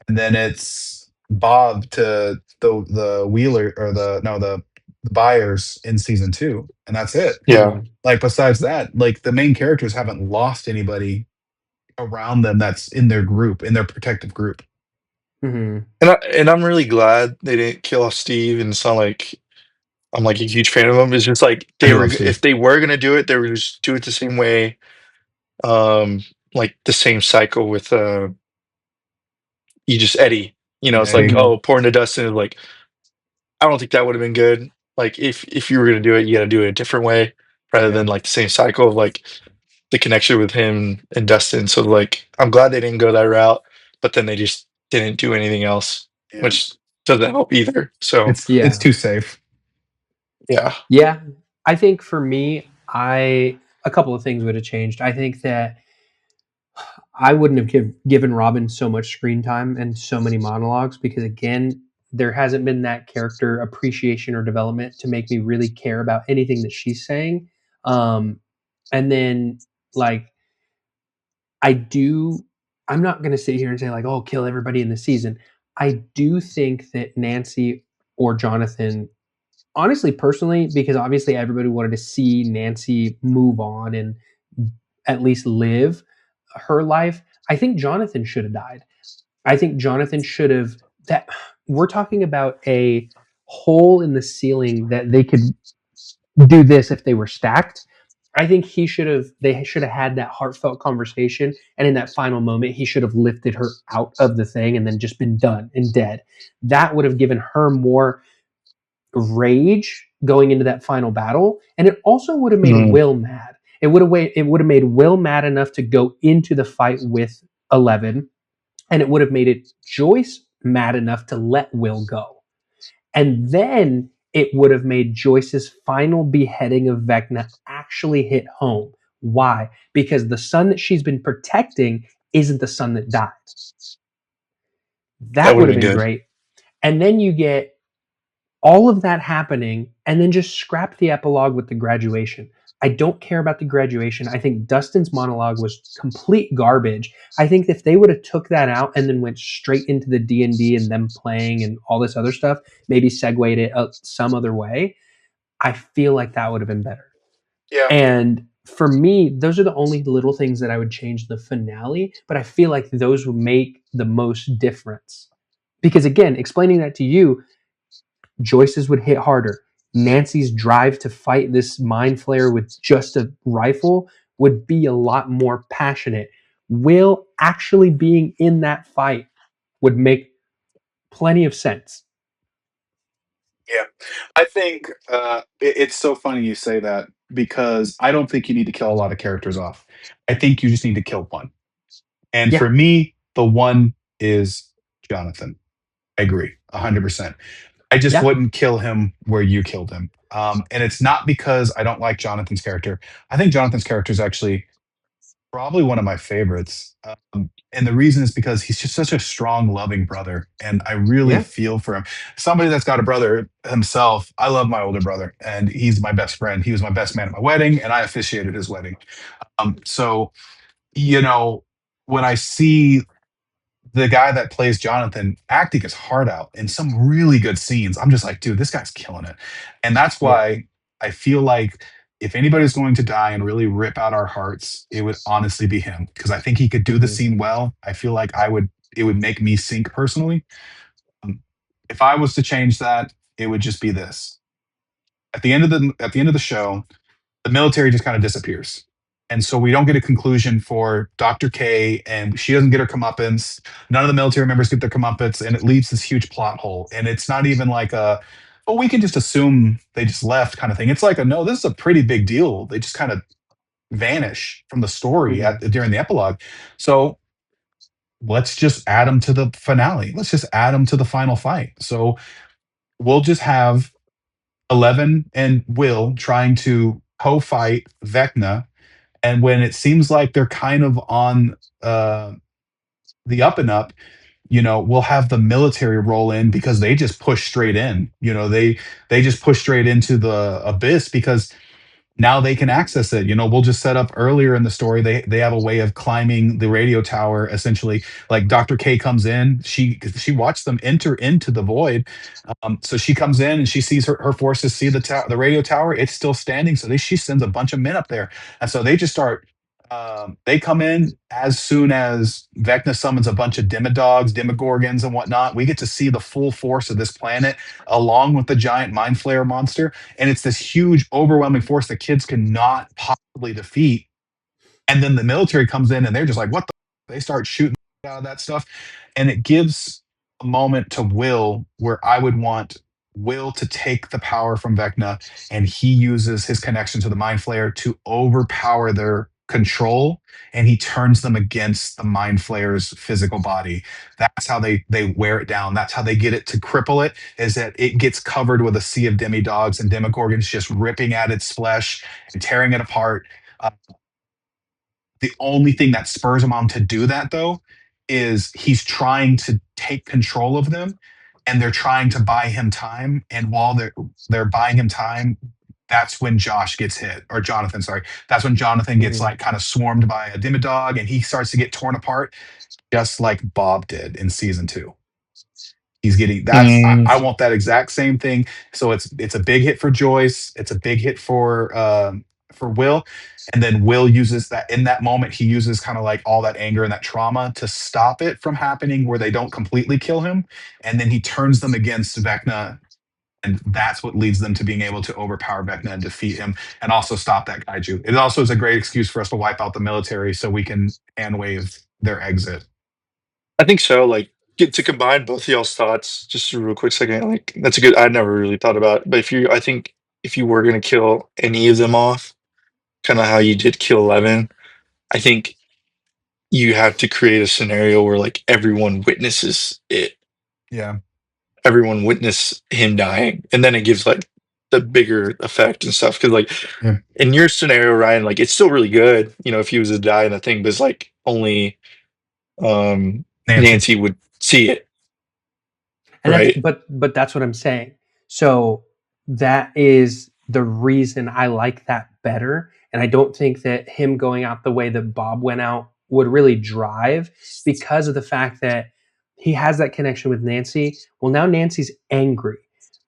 and then it's Bob to the Wheeler or the Byers in season 2, and that's it. Yeah. Mhm. Like besides that, like the main characters haven't lost anybody around them that's in their group, in their protective group. Mhm. And I'm really glad they didn't kill off Steve, and it's not like I'm like a huge fan of him. It's just like I love if Steve. they were gonna do it, they would just do it the same way, um, like the same cycle with you just Eddie. You know, it's like, Eddie. Mhm. oh, pouring to Dustin is like I don't think that would have been good. Like if you were gonna do it, you gotta do it a different way rather Yeah. than like the same cycle of like the connection with him and Dustin. So like I'm glad they didn't go that route, but then they just didn't do anything else, Yeah. which doesn't help either. So It's Yeah. too safe. yeah. Yeah. I think for me, a couple of things would have changed. I think that I wouldn't have given Robin so much screen time and so many monologues because again, there hasn't been that character appreciation or development to make me really care about anything that she's saying. Um, and then like I do I'm not going to sit here and say like, "Oh, kill everybody in the season." I do think that Nancy or Jonathan honestly, personally, because obviously everybody wanted to see Nancy move on and at least live her life. I think Jonathan should have died. I think Jonathan should have that we're talking about a hole in the ceiling that they could do this if they were stacked. I think they should have had that heartfelt conversation and in that final moment he should have lifted her out of the thing and then just been done and dead. That would have given her more rage going into that final battle, and it also would have made Mm, Will mad. It would have made Will mad enough to go into the fight with 11, and it would have made it Joyce mad enough to let Will go. And then it would have made Joyce's final beheading of Vecna actually hit home. Why? Because the son that she's been protecting isn't the son that died. that That would would have have been been good. great. And then you get all of that happening and then just scrap the epilogue with the graduation. I don't care about the graduation. I think Dustin's monologue was complete garbage. I think if they would have took that out and then went straight into the D&D and them playing and all this other stuff, maybe segued it some other way, I feel like that would have been better. Yeah. And for me, those are the only little things that I would change in the finale, but I feel like those would make the most difference. Because again, explaining that to you, Joyce's would hit harder. Nancy's drive to fight this mind flayer with just a rifle would be a lot more passionate. Will actually being in that fight would make plenty of sense. Yeah. I think it's so funny you say that because I don't think you need to kill a lot of characters off. I think you just need to kill one. And Yeah, for me, the one is Jonathan. I agree 100%. I just yeah, wouldn't kill him where you killed him. And it's not because I don't like Jonathan's character. I think Jonathan's character is actually probably one of my favorites. And the reason is because he's just such a strong, loving brother. And I really yeah. feel for him. Somebody that's got a brother himself, I love my older brother, and he's my best friend. He was my best man at my wedding, and I officiated his wedding. So, you know, when I see the guy that plays Jonathan acting his heart out in some really good scenes, I'm just like, dude, this guy's killing it. And that's Yeah. why I feel like if anybody's going to die and really rip out our hearts, it would honestly be him because I think he could do the Mhm. scene well. I feel like it would make me sink personally. Um, if I was to change that, it would just be this. At the end of the show, the military just kind of disappears. And so we don't get a conclusion for Dr. K, and she doesn't get her comeuppance. None of the military members get their comeuppance, and it leaves this huge plot hole. And it's not even like a, oh, we can just assume they just left kind of thing. It's like a no, this is a pretty big deal. They just kind of vanish from the story Mhm. during the epilogue. So let's just add them to the finale. Let's just add them to the final fight. So we'll just have 11 and Will trying to co-fight Vecna, And when it seems like they're kind of on the up and up, we'll have the military roll in because they just push straight in. They just push straight into the abyss because now they can access it. We'll just set up earlier in the story. They have a way of climbing the radio tower. Essentially, like Dr. K comes in. She watched them enter into the void. So she comes in and she sees her forces see the radio tower. It's still standing. So she sends a bunch of men up there, and so they just start. They come in as soon as Vecna summons a bunch of demogorgons, and whatnot. We get to see the full force of this planet along with the giant mind flayer monster, and it's this huge, overwhelming force that kids cannot possibly defeat. And then the military comes in, and they're just like, "What the?" They start shooting out of that stuff, and it gives a moment to Will where I would want Will to take the power from Vecna, and he uses his connection to the mind flayer to overpower their control, and he turns them against the mind flayer's physical body. That's how they wear it down. That's how they get it to cripple it, is that it gets covered with a sea of demi-dogs and demogorgons just ripping at its flesh and tearing it apart. Uh, the only thing that spurs him on to do that, though, is he's trying to take control of them, and they're trying to buy him time. And while they're buying him time, that's when Josh gets hit, or Jonathan, sorry. That's when Jonathan gets like kind of swarmed by a demodog, and he starts to get torn apart, just like Bob did in season 2. He's getting that's I want that exact same thing. So it's a big hit for Joyce. It's a big hit for Will. And then Will uses that in that moment. He uses kind of like all that anger and that trauma to stop it from happening, where they don't completely kill him. And then he turns them against Vecna, and that's what leads them to being able to overpower Vecna and defeat him, and also stop that kaiju. It also is a great excuse for us to wipe out the military so we can hand wave their exit. I think so. Like, get to combine both of y'all's thoughts. Just a real quick second. Like, that's a good. I never really thought about it. But I think if you were gonna kill any of them off, kind of how you did kill 11, I think you have to create a scenario where like everyone witnesses it. Yeah. Everyone witness him dying, and then it gives like the bigger effect and stuff. Because like in your scenario, Ryan, like it's still really good. If he was to die in the thing, but it's like only Nancy would see it. And right. But that's what I'm saying. So that is the reason I like that better. And I don't think that him going out the way that Bob went out would really drive, because of the fact that he has that connection with Nancy. Well, now Nancy's angry.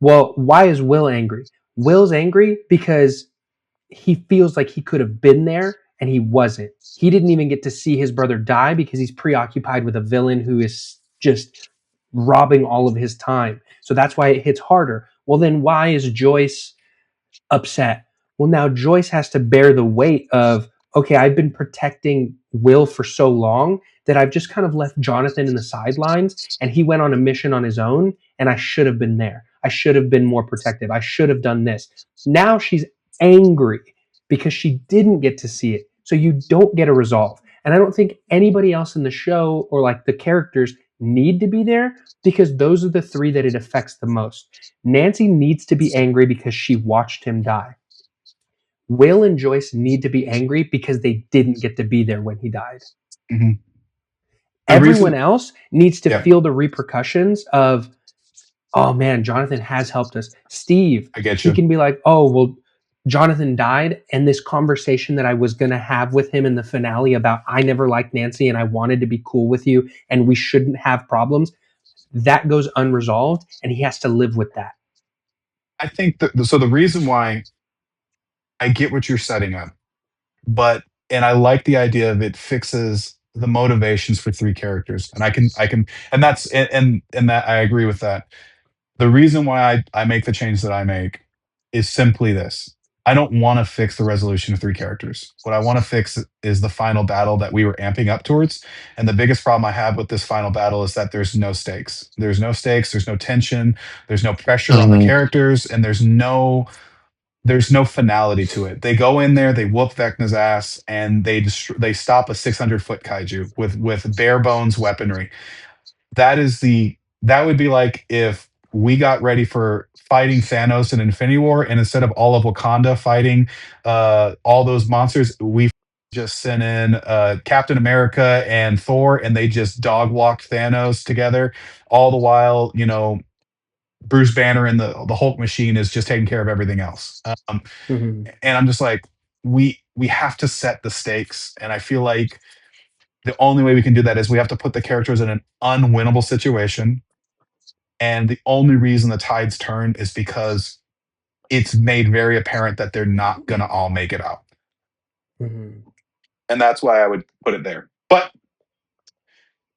Well, why is Will angry? Will's angry because he feels like he could have been there and he wasn't. He didn't even get to see his brother die because he's preoccupied with a villain who is just robbing all of his time. So that's why it hits harder. Well, then why is Joyce upset? Well, now Joyce has to bear the weight of, okay, I've been protecting Will for so long that I've just kind of left Jonathan in the sidelines, and he went on a mission on his own, and I should have been there. I should have been more protective. I should have done this. Now she's angry because she didn't get to see it. So you don't get a resolve. And I don't think anybody else in the show, or like the characters, need to be there, because those are the 3 that it affects the most. Nancy needs to be angry because she watched him die. Will and Joyce need to be angry because they didn't get to be there when he died. Mm-hmm. Everyone else needs to feel the repercussions of, oh man, Jonathan has helped us. Steve, I get you. He can be like, oh, well, Jonathan died, and this conversation that I was going to have with him in the finale about I never liked Nancy and I wanted to be cool with you and we shouldn't have problems, that goes unresolved, and he has to live with that. I think that, so the reason why I get what you're setting up, and I like the idea of it fixes the motivations for 3 characters, and I can, and that's, and that I agree with that. The reason why I make the change that I make is simply this. I don't want to fix the resolution of 3 characters. What I want to fix is the final battle that we were amping up towards. And the biggest problem I have with this final battle is that there's no stakes. There's no stakes. There's no tension. There's no pressure on the characters, and there's no finality to it. They go in there, they whoop Vecna's ass, and they stop a 600-foot kaiju with bare bones weaponry. That would be like if we got ready for fighting Thanos in Infinity War, and instead of all of Wakanda fighting all those monsters, we just sent in Captain America and Thor, and they just dog walked Thanos together. All the while, Bruce Banner and the Hulk machine is just taking care of everything else. Mhm. And I'm just like, we have to set the stakes, and I feel like the only way we can do that is we have to put the characters in an unwinnable situation. And the only reason the tides turn is because it's made very apparent that they're not gonna all make it out. Mhm. And that's why I would put it there. But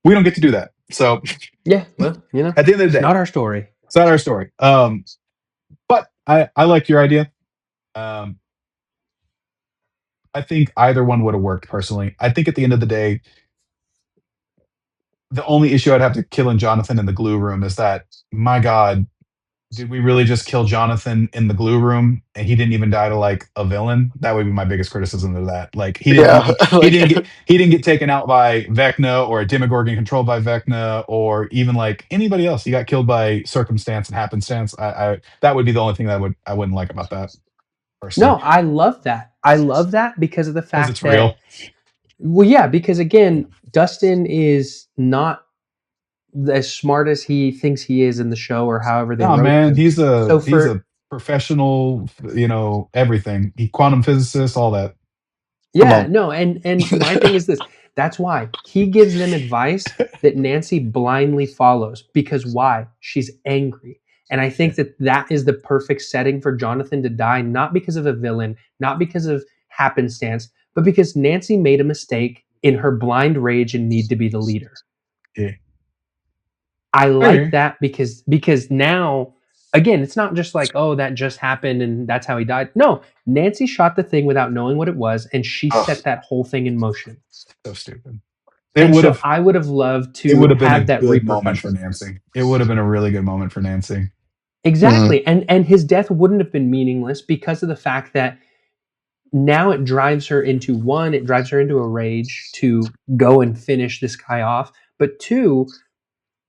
we don't get to do that. So Yeah, well, at the end of the it's day, not our story. it's not our story. But I like your idea. Um, I think either one would have worked personally. I think at the end of the day, the only issue I'd have to killing Jonathan in the glue room is that, my God, did we really just kill Jonathan in the glue room and he didn't even die to like a villain? That would be my biggest criticism of that. Like Yeah, he didn't get taken out by Vecna or a Demogorgon controlled by Vecna or even like anybody else. He got killed by circumstance and happenstance. I that would be the only thing that I wouldn't like about that personally. No, I love that. I love that because of the Because fact it's that real. well, yeah, because again, Dustin is not as smart as he thinks he is in the show, or however they No, wrote man, him. he's So a professional, everything. He quantum physicist, all that. yeah, no, and my thing is this. That's why he gives them advice that Nancy blindly follows. Because why? She's angry. And I think that is the perfect setting for Jonathan to die, not because of a villain, not because of happenstance, but because Nancy made a mistake in her blind rage and need to be the leader. Yeah. I Okay. like that because now, again, it's not just like, oh, that just happened and that's how he died. No, Nancy shot the thing without knowing what it was, and she set that whole thing in motion. So stupid. I would have loved It to would have been a have that good moment for repercussion. Nancy. It would have been a really good moment for Nancy. Exactly. And his death wouldn't have been meaningless because of the fact that now it drives her into a rage to go and finish this guy off. But two,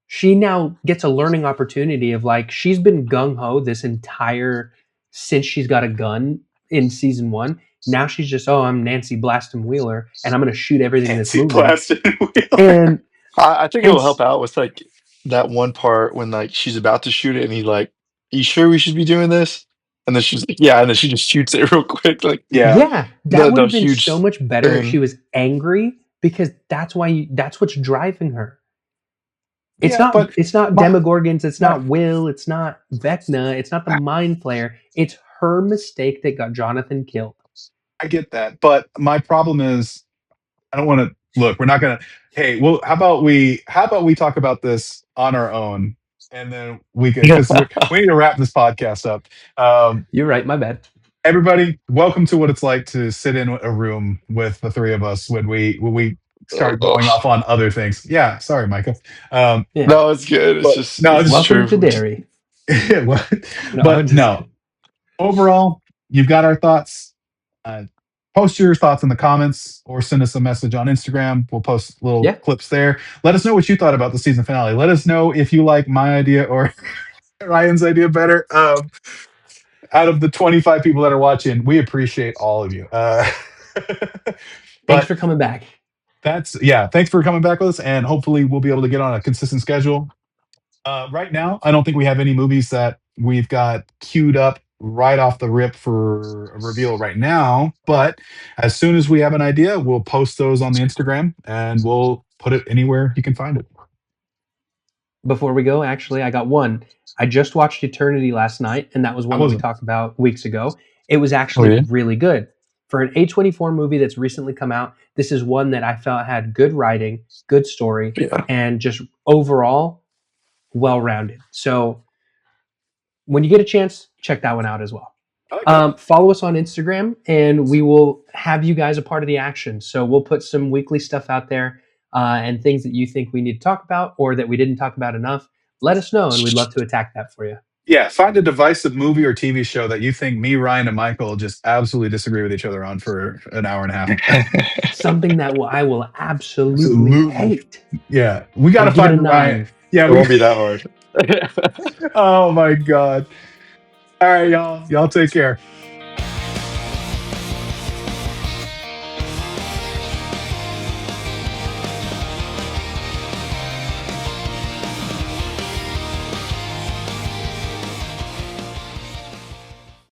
she now gets a learning opportunity of like, she's been gung-ho this entire since she's got a gun in season 1. Now she's just, oh, I'm Nancy Blaston Wheeler and I'm going to shoot everything that's moving. And I think it will help out with like that one part when like she's about to shoot it and he's like, "Are you sure we should be doing this?" And then she's like, "Yeah," and then she just shoots it real quick. Like, yeah, that would have been huge so much better if thing. she was angry, because that's what's driving her. It's not Demogorgons, it's not Will, it's not Vecna, it's not the Mind Flayer. It's her mistake that got Jonathan killed. I get that, but my problem is, I don't want to look. We're not gonna. Hey, well, how about we talk about this on our own, and then we can, because we need to wrap this podcast up. You're right. My bad. Everybody, welcome to what it's like to sit in a room with the three of us when we start going off on other things. Yeah, sorry, Micah. Yeah. No, it's good. It's just welcome true. to Dairy. No. Overall, you've got our thoughts. Post your thoughts in the comments or send us a message on Instagram. We'll post little clips there. Let us know what you thought about the season finale. Let us know if you like my idea or Ryan's idea better. Out of the 25 people that are watching, we appreciate all of you. Thanks for coming back. Thanks for coming back with us, and hopefully we'll be able to get on a consistent schedule. Right now, I don't think we have any movies that we've got queued up right off the rip for a reveal right now, but as soon as we have an idea, we'll post those on the Instagram and we'll put it anywhere you can find it. Before we go, actually, I got one. I just watched Eternity last night, and that was one that we talked about weeks ago. It was actually really good. For an A24 movie that's recently come out, this is one that I felt had good writing, good story, and just overall well-rounded. So when you get a chance, check that one out as well. Follow us on Instagram, and we will have you guys a part of the action. So we'll put some weekly stuff out there, and things that you think we need to talk about or that we didn't talk about enough. Let us know, and we'd love to attack that for you. Yeah, find a divisive movie or TV show that you think me, Ryan, and Michael just absolutely disagree with each other on for an hour and a half. Something that I will absolutely hate. Yeah, we got to find Ryan. Yeah, it won't be that hard. Oh my God. All right, y'all. Y'all take care.